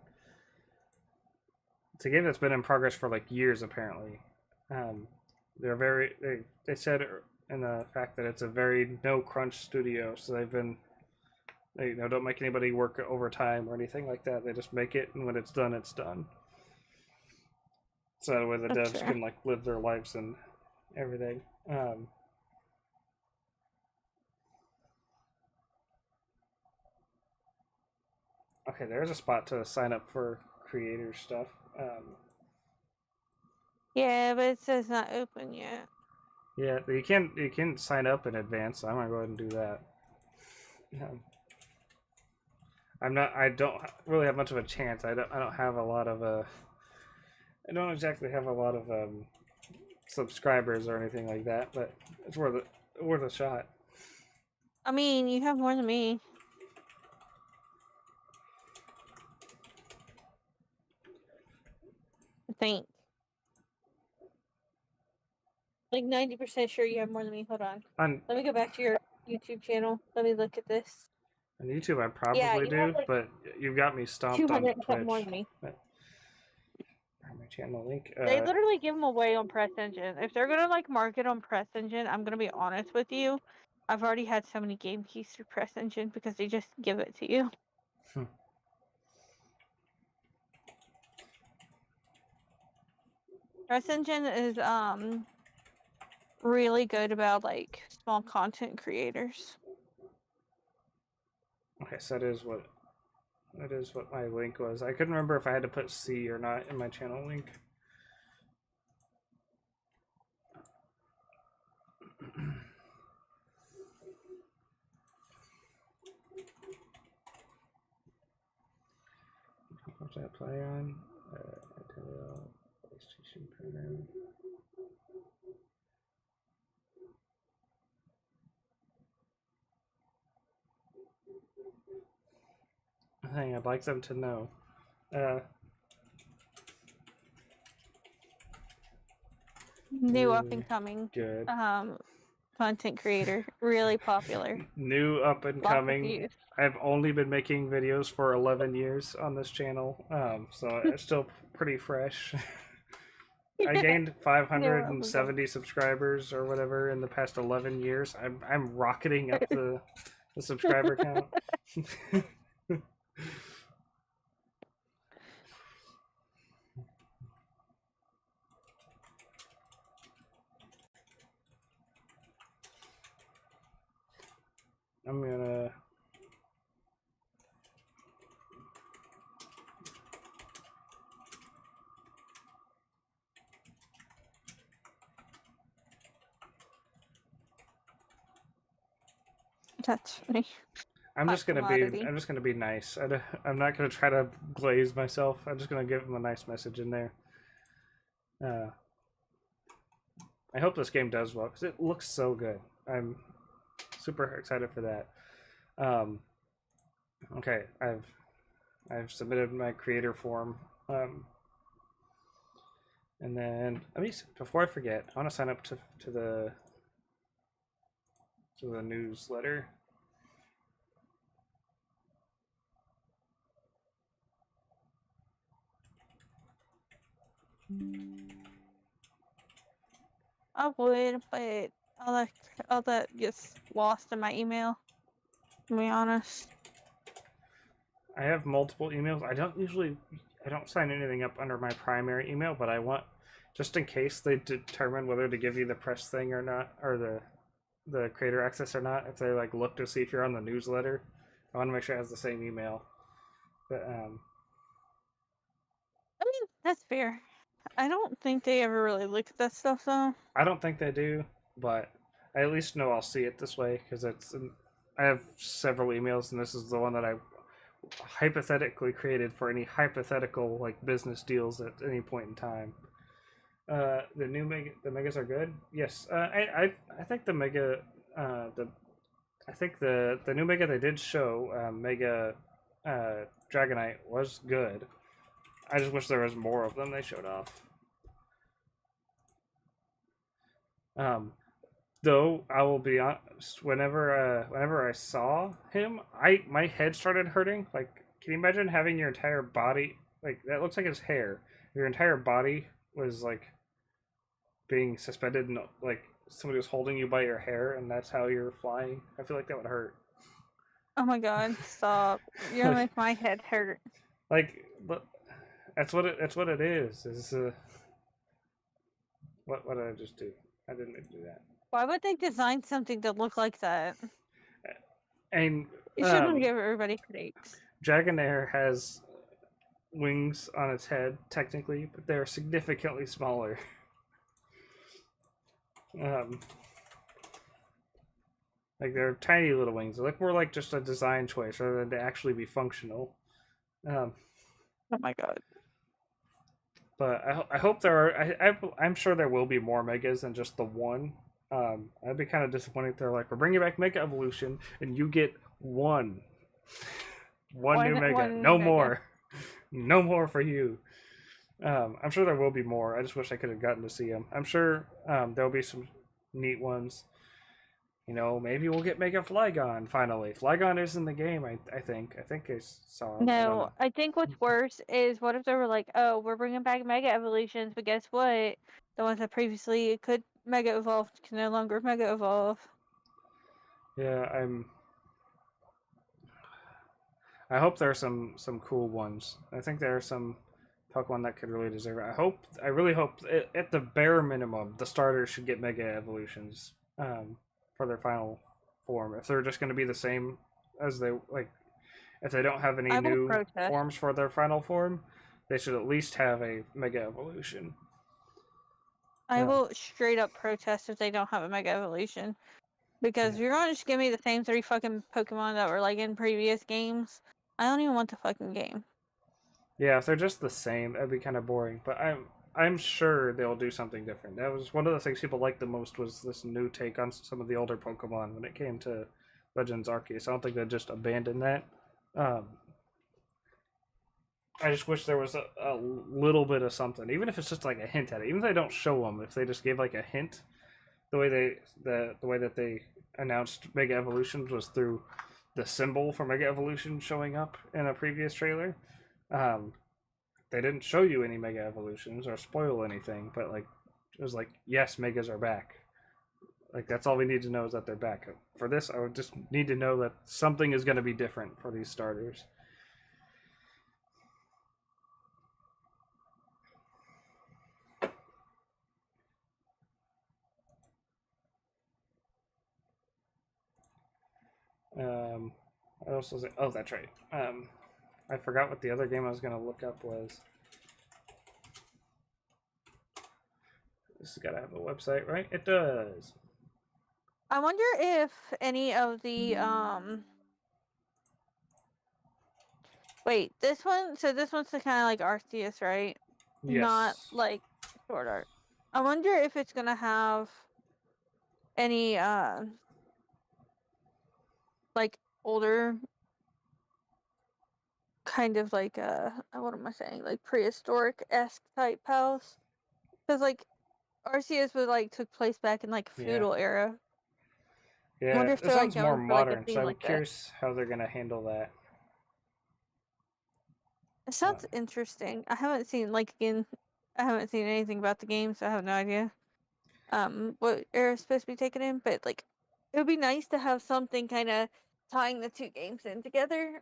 it's a game that's been in progress for like years. Apparently, they said in the fact that it's a very no crunch studio, so they don't make anybody work overtime or anything like that. They just make it, and when it's done, it's done. So that way the That's devs fair. can like live their lives and everything. Okay, there's a spot to sign up for creator stuff. Yeah, but it says not open yet. Yeah, you can sign up in advance. So I'm gonna go ahead and do that. I don't really have much of a chance. I don't have a lot of I don't exactly have a lot of subscribers or anything like that, but it's worth a shot. I mean, you have more than me. I think. Like 90% sure you have more than me. Hold on. On Let me go back to your YouTube channel. Let me look at this. on YouTube, I Yeah, probably you have do, like but you've got me stomped on 200% more Twitch. than me. My channel link. They literally give them away on Press Engine. If they're gonna like market on Press Engine, I'm gonna be honest with you. I've already had so many game keys through Press Engine because they just give it to you. Press Engine is really good about like small content creators. Okay, so that is what my link was. I couldn't remember if I had to put C or not in my channel link. What did I play on? Nintendo, PlayStation program. I think I'd like them to know. New up Really and coming good. content creator, really popular. New up and Lots of coming. views. I've only been making videos for 11 years on this channel, so it's still pretty fresh. I gained New up and coming. 570 subscribers or whatever in the past 11 years. I'm rocketing up the subscriber count. I'm gonna That's funny. I'm Hot just gonna be commodity. I'm just gonna be nice. I'm not gonna try to glaze myself. I'm just gonna give them a nice message in there. I hope this game does well because it looks so good. I'm super excited for that. Okay, I've submitted my creator form, and then let me before I forget, I want to sign up to the newsletter. I would, but all that gets lost in my email. To be honest. I have multiple emails. I don't sign anything up under my primary email, but I want just in case they determine whether to give you the press thing or not, or the creator access or not. If they like look to see if you're on the newsletter, I want to make sure it has the same email. But I mean, that's fair. I don't think they ever really look at that stuff though. I don't think they do, but I at least know I'll see it this way because I have several emails, and this is the one that I hypothetically created for any hypothetical like business deals at any point in time. The megas are good. Yes, I think the mega the I think the new mega they did show mega Dragonite was good. I just wish there was more of them they showed off. Um, though I will be honest, whenever I saw him, my head started hurting. Like, can you imagine having your entire body like that? Looks like his hair. Your entire body was like being suspended, and like somebody was holding you by your hair, and that's how you're flying. I feel like that would hurt. Oh my god, stop. You're gonna make my head hurt. Like, but that's what it is. Is what did I just do? I didn't mean to do that. Why would they design something to look like that? And You shouldn't give everybody headaches. Dragonair has wings on its head, technically, but they're significantly smaller. Um, like they're tiny little wings. They look more like just a design choice rather than to actually be functional. Um, Oh my god. but I hope there are. I'm sure there will be more megas than just the one. I'd be kind of disappointed if they're like, we're bringing back Mega Evolution, and you get one, one new Mega, One no mega. more, no more for you. I'm sure there will be more. I just wish I could have gotten to see them. I'm sure there'll be some neat ones. You know, maybe we'll get Mega Flygon finally. Flygon is in the game, I think. I think I saw him. I don't No, know. I think what's worse is what if they were like, oh, we're bringing back Mega Evolutions, but guess what? The ones that previously could Mega Evolve can no longer Mega Evolve. Yeah, I hope there are some cool ones. I think there are some Pokemon that could really deserve it. I really hope, at the bare minimum, the starters should get Mega Evolutions for their final form. If they're just going to be the same as they like, if they don't have any I will new protest. forms for their final form, they should at least have a Mega Evolution. I Um, will straight up protest if they don't have a Mega Evolution. Because yeah. you're gonna just give me the same 3 fucking Pokemon that were like in previous games. I don't even want the fucking game. Yeah, if they're just the same, that'd be kind of boring. But I'm sure they'll do something different. That was one of the things people liked the most was this new take on some of the older Pokemon when it came to Legends Arceus. I don't think they just abandoned that. Um, I just wish there was a little bit of something, even if it's just like a hint at it. Even if they don't show them, if they just gave like a hint, the way that they announced Mega Evolutions was through the symbol for Mega Evolution showing up in a previous trailer. Um, they didn't show you any Mega Evolutions or spoil anything, but like it was like, yes, Megas are back. Like that's all we need to know is that they're back. For this, I would just need to know that something is going to be different for these starters. What else was it? Oh, that's right. I forgot what the other game I was going to look up was. This has got to have a website, right? It does. I wonder if any of the wait, this one, so this one's the kind of like Arceus, right? Not Yes. like Sword Art. I wonder if it's gonna have any like older kind of like what am I saying, like prehistoric-esque type house, because like Arceus was like took place back in like Yeah. feudal era. I Yeah. wonder if This they're like one's more going for like a modern, so theme I'm like that. curious how they're going to handle that. It Uh, sounds interesting. I haven't seen like again, I haven't seen anything about the game, so I have no idea what era it's supposed to be taken in. But like, it would be nice to have something kind of tying the two games in together,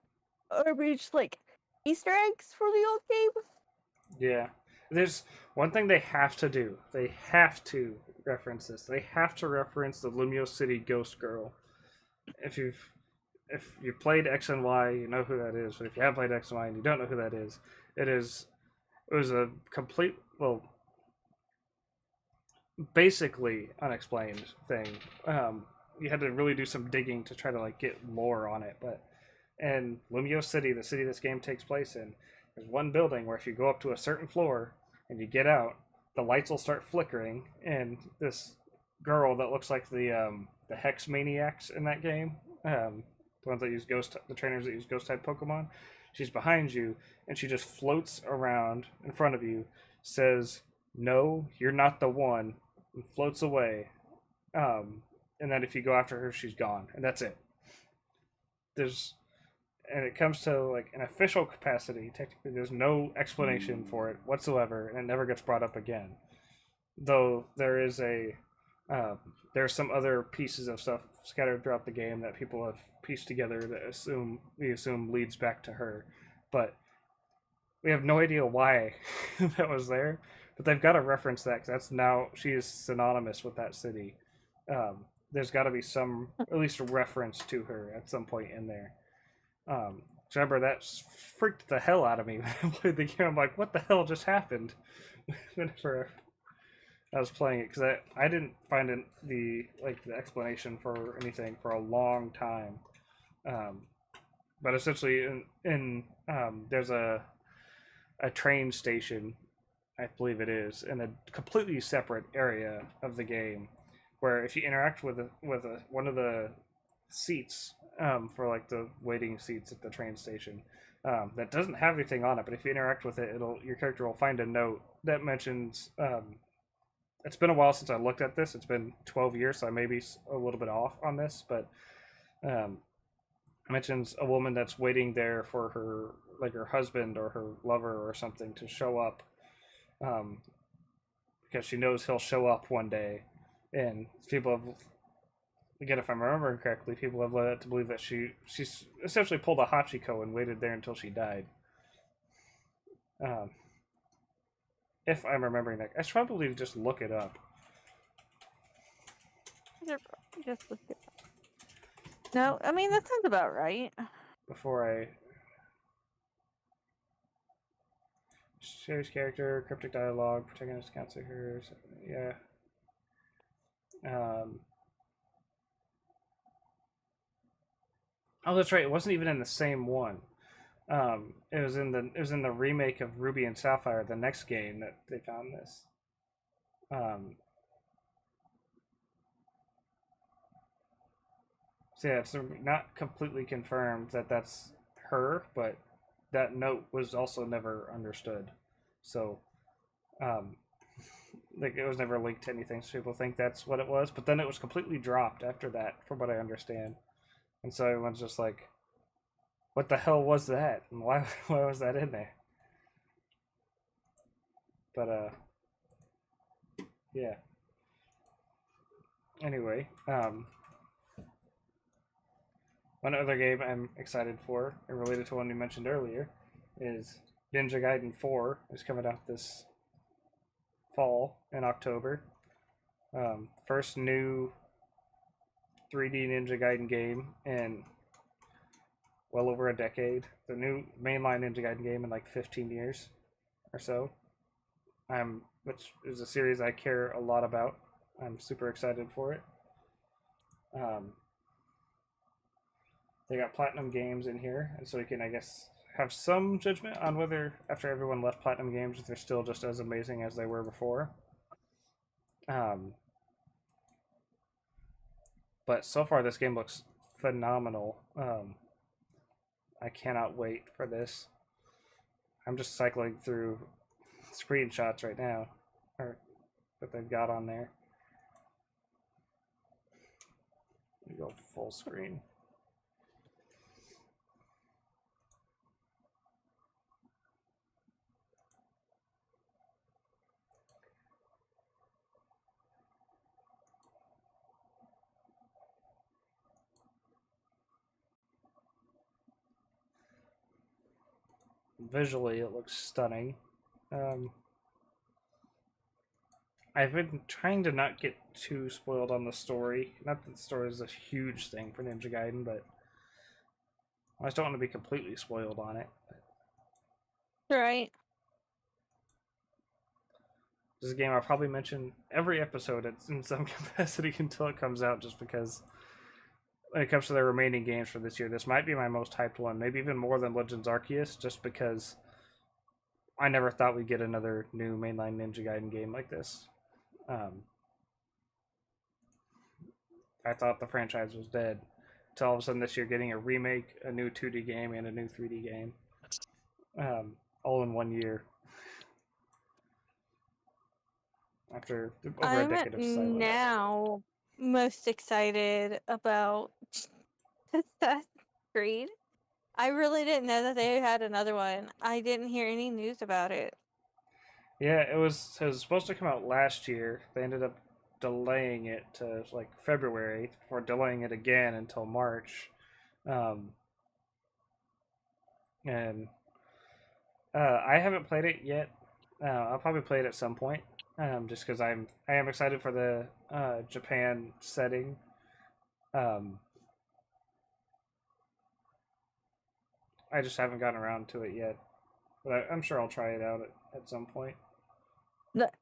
or be just like Easter eggs for the old game. Yeah. There's one thing they have to do. They have to reference this. They have to reference the Lumio City Ghost Girl. If you've played X and Y, you know who that is. But if you haven't played X and Y and you don't know who that is, it was a complete, well, basically unexplained thing. You had to really do some digging to try to like get lore on it. But in Lumio City, the city this game takes place in, there's one building where if you go up to a certain floor and you get out, the lights will start flickering, and this girl that looks like the Hex Maniacs in that game, the ones that use ghost, the trainers that use ghost type Pokemon, she's behind you, and she just floats around in front of you, says, "No, you're not the one," and floats away. Um, and then if you go after her, she's gone, and that's it. There's and it comes to like an official capacity, technically there's no explanation for it whatsoever, and it never gets brought up again. Though there is a there are some other pieces of stuff scattered throughout the game that people have pieced together that we assume leads back to her, but we have no idea why that was there. But they've got to reference that because that's now she is synonymous with that city. There's got to be some at least a reference to her at some point in there. Remember that freaked the hell out of me when I played the game. I'm like, what the hell just happened? Whenever I was playing it because I didn't find the explanation for anything for a long time. Um, but essentially, in there's a train station, I believe it is, in a completely separate area of the game, where if you interact with one of the seats for like the waiting seats at the train station, that doesn't have anything on it, but if you interact with it, it'll your character will find a note that mentions. It's been a while since I looked at this. It's been 12 years, so I may be a little bit off on this, but um, mentions a woman that's waiting there for her husband or her lover or something to show up, um, because she knows he'll show up one day, and people have, again, if I'm remembering correctly, people have led it to believe that she's essentially pulled a Hachiko and waited there until she died. Um, if I'm remembering that, I should probably just look it up Just look it. No, I mean that sounds about right. before I. Series character, cryptic dialogue, protagonist counselor her. Yeah. Um, oh, that's right. It wasn't even in the same one. It was in the remake of Ruby and Sapphire, the next game that they found this. Um, so yeah, it's not completely confirmed that that's her, but that note was also never understood. So, um, like it was never linked to anything, so people think that's what it was. But then it was completely dropped after that, from what I understand. And so everyone's just like, "What the hell was that? And why why was that in there?" But yeah. Anyway, one other game I'm excited for, and related to one we mentioned earlier, is Ninja Gaiden 4 is coming out this fall in October. First new 3D Ninja Gaiden game in well over a decade. The new mainline Ninja Gaiden game in like 15 years or so. Which is a series I care a lot about. I'm super excited for it. Um, they got Platinum Games in here, and so we can, I guess, have some judgment on whether, after everyone left Platinum Games, if they're still just as amazing as they were before. Um, but so far, this game looks phenomenal. I cannot wait for this. I'm just cycling through screenshots right now, or that they've got on there. Let me go full screen. Visually, it looks stunning. Um, I've been trying to not get too spoiled on the story. Not that the story is a huge thing for Ninja Gaiden, but I just don't want to be completely spoiled on it. Right. This is a game I'll probably mention every episode in some capacity until it comes out, just because when it comes to the remaining games for this year, this might be my most hyped one, maybe even more than Legends Arceus, just because I never thought we'd get another new mainline Ninja Gaiden game like this. Um, I thought the franchise was dead. Until all of a sudden this year, getting a remake, a new 2D game, and a new 3D game, all in 1 year after over a I'm decade of silence. now most excited about Assassin's Creed. I really didn't know that they had another one. I didn't hear any news about it. Yeah, it was supposed to come out last year. They ended up delaying it to like February, before delaying it again until March. Um, and I haven't played it yet. I'll probably play it at some point, just because I am excited for the Japan setting. Um, I just haven't gotten around to it yet, but I'm sure I'll try it out at some point.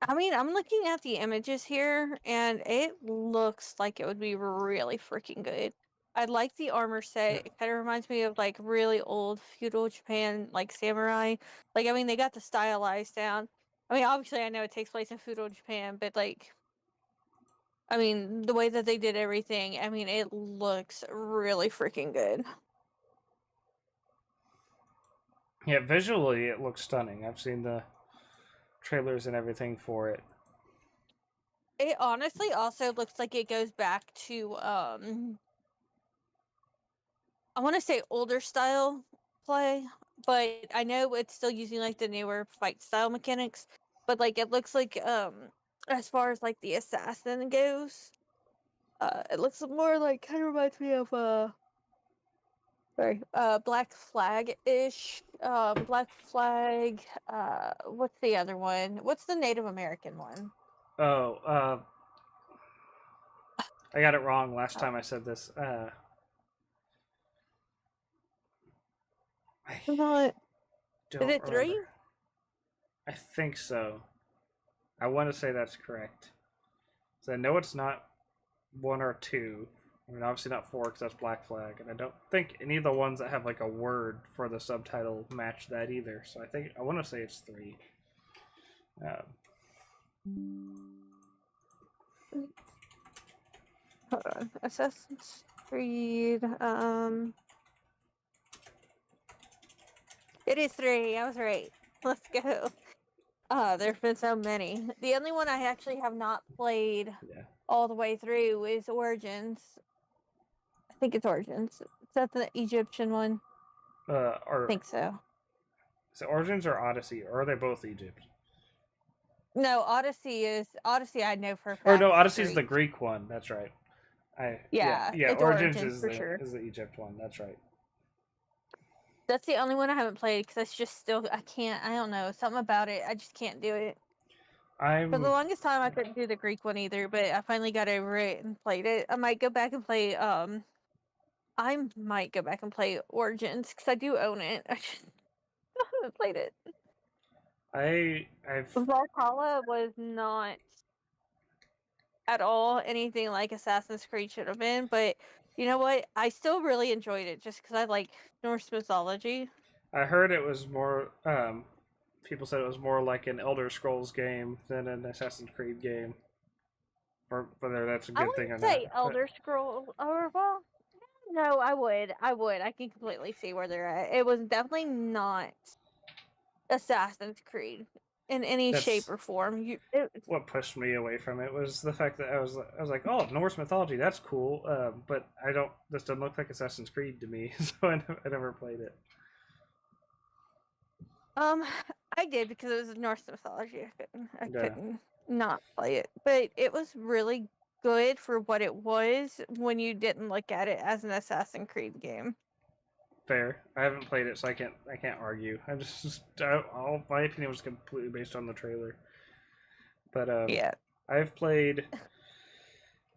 I mean, I'm looking at the images here, and it looks like it would be really freaking good. I like the armor set. It kind of reminds me of like really old feudal Japan, like samurai. Like, I mean, they got the stylized down. I mean, obviously, I know it takes place in feudal Japan, but like, I mean, the way that they did everything, I mean, it looks really freaking good. Yeah, visually it looks stunning. I've seen the trailers and everything for it. It honestly also looks like it goes back to I want to say older style play, but I know it's still using like the newer fight style mechanics. But like it looks like as far as like the assassin goes, it looks more like kind of reminds me of Black Flag ish. Black Flag. What's the other one? What's the Native American one? Oh, I got it wrong last Uh, time I said this. I not is don't it remember. three? I think so. I want to say that's correct. So I know it's not one or two. I mean, obviously not four because that's Black Flag, and I don't think any of the ones that have like a word for the subtitle match that either. So I want to say it's three. Hold on. Assassin's Creed. It is three. I was right. Let's go. There's been so many. The only one I actually have not played Yeah. all the way through is Origins. I think it's Origins. Is that the Egyptian one? I Or think so. is it Origins or Odyssey, or are they both Egypt? No, Odyssey. I know for a Or fact no, is Odyssey's the three. Greek one. That's right. Yeah, Yeah. it's Origins Origins for sure. is the Egypt one. That's right. That's the only one I haven't played because it's just still I can't. I don't know something about it. I just can't do it. For the I'm longest time, I couldn't do the Greek one either, but I finally got over it and played it. I might go back and play. I might go back and play Origins because I do own it. I just haven't played it. I've Valhalla was not at all anything like Assassin's Creed should have been, but you know what? I still really enjoyed it just because I like Norse mythology. I heard it was more. People said it was more like an Elder Scrolls game than an Assassin's Creed game. Or whether that's a I good thing wouldn't or not, say but Elder Scroll, or well, no, I would. I would. I can completely see where they're at. It was definitely not Assassin's Creed in any shape that's or form. what pushed me away from it was the fact that I was like, oh, Norse mythology, that's cool. But I don't. This doesn't look like Assassin's Creed to me, so I never played it. Um, I did because it was Norse mythology. I Yeah, couldn't not play it, but it was really good for what it was when you didn't look at it as an Assassin's Creed game. fair. I haven't played it, so I can't argue. All my opinion was completely based on the trailer. But Yeah, I've played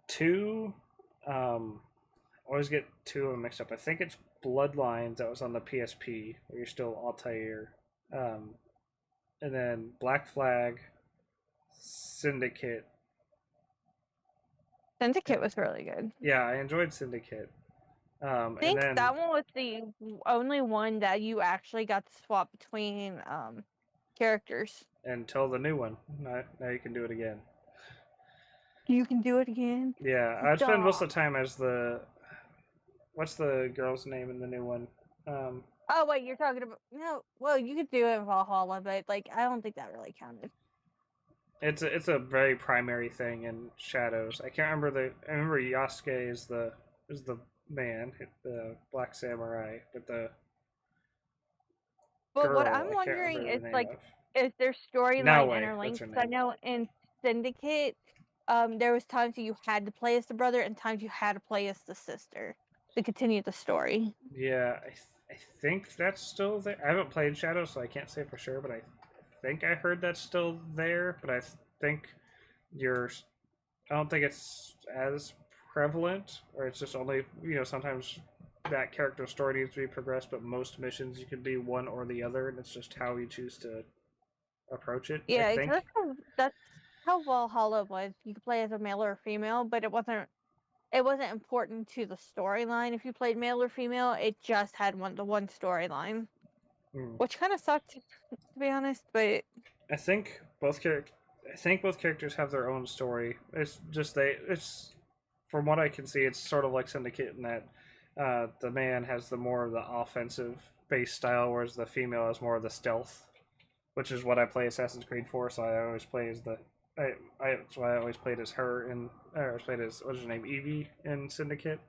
two. Always get two of them mixed up. I think it's Bloodlines that was on the PSP, where you're still Altair, um, and then Black Flag, Syndicate. Syndicate was really good. Yeah, I enjoyed Syndicate. I And think then that one was the only one that you actually got to swap between characters. until the new one, now you can do it again. You can do it again. Yeah, I spend most Stop. of the time as the what's the girl's name in the new one? Um, Oh wait, you're talking about no. Well, you could do it in Valhalla, but like I don't think that really counted. it's a very primary thing in Shadows. I can't remember I remember Yasuke is the man, the black samurai, but the But what girl I'm I can't wondering remember is the name like, of. is their storyline Naoe, that's interlinked? her Because I name. know in Syndicate, there was times that you had to play as the brother and times you had to play as the sister to continue the story. Yeah, I think that's still there. I haven't played Shadows, so I can't say for sure, but I think I heard that's still there. But I think you're. I don't think it's as prevalent, or it's just only sometimes that character story needs to be progressed, but most missions you can be one or the other, and it's just how you choose to approach it. I Yeah, think. that's how Valhalla was. You could play as a male or a female, but it wasn't important to the storyline if you played male or female. It just had the one storyline, Mm. which kind of sucked to be honest. But I think both characters have their own story. It's just it's from what I can see, it's sort of like Syndicate in that the man has the more of the offensive based style, whereas the female has more of the stealth, which is what I play Assassin's Creed for. So I always play as the that's why I always played as her in. I always played as what's her name, Evie in Syndicate.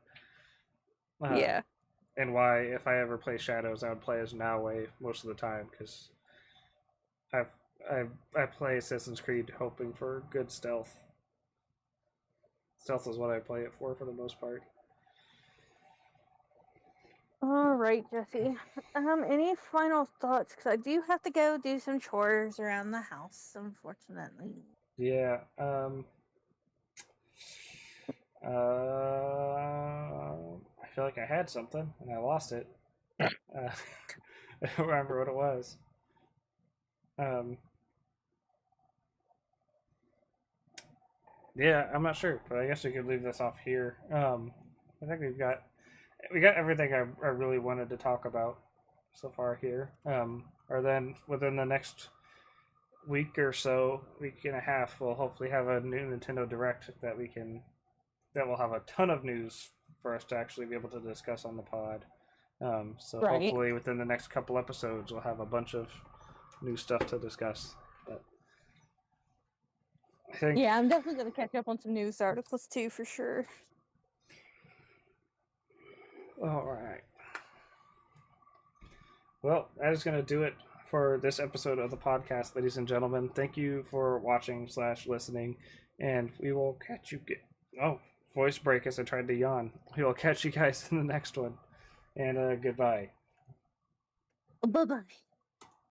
Uh, yeah, and why if I ever play Shadows, I would play as Naue most of the time because I I play Assassin's Creed hoping for good stealth. Stealth is what I play it for the most part. all right, Jesse. Any final thoughts? Because I do have to go do some chores around the house, unfortunately. Yeah. I feel like I had something and I lost it. Uh, I don't remember what it was. Um, yeah, I'm not sure, but I guess we could leave this off here. I think we got everything I really wanted to talk about so far here. Or then within the next week or so, week and a half, we'll hopefully have a new Nintendo Direct that will have a ton of news for us to actually be able to discuss on the pod. So Right. hopefully within the next couple episodes, we'll have a bunch of new stuff to discuss. But I think, Yeah, I'm definitely gonna catch up on some news articles too, for sure. all right. Well, that is going to do it for this episode of the podcast, ladies and gentlemen. Thank you for watching / listening, and we will catch you. Oh, voice break as I tried to yawn. We will catch you guys in the next one, and goodbye. Bye bye.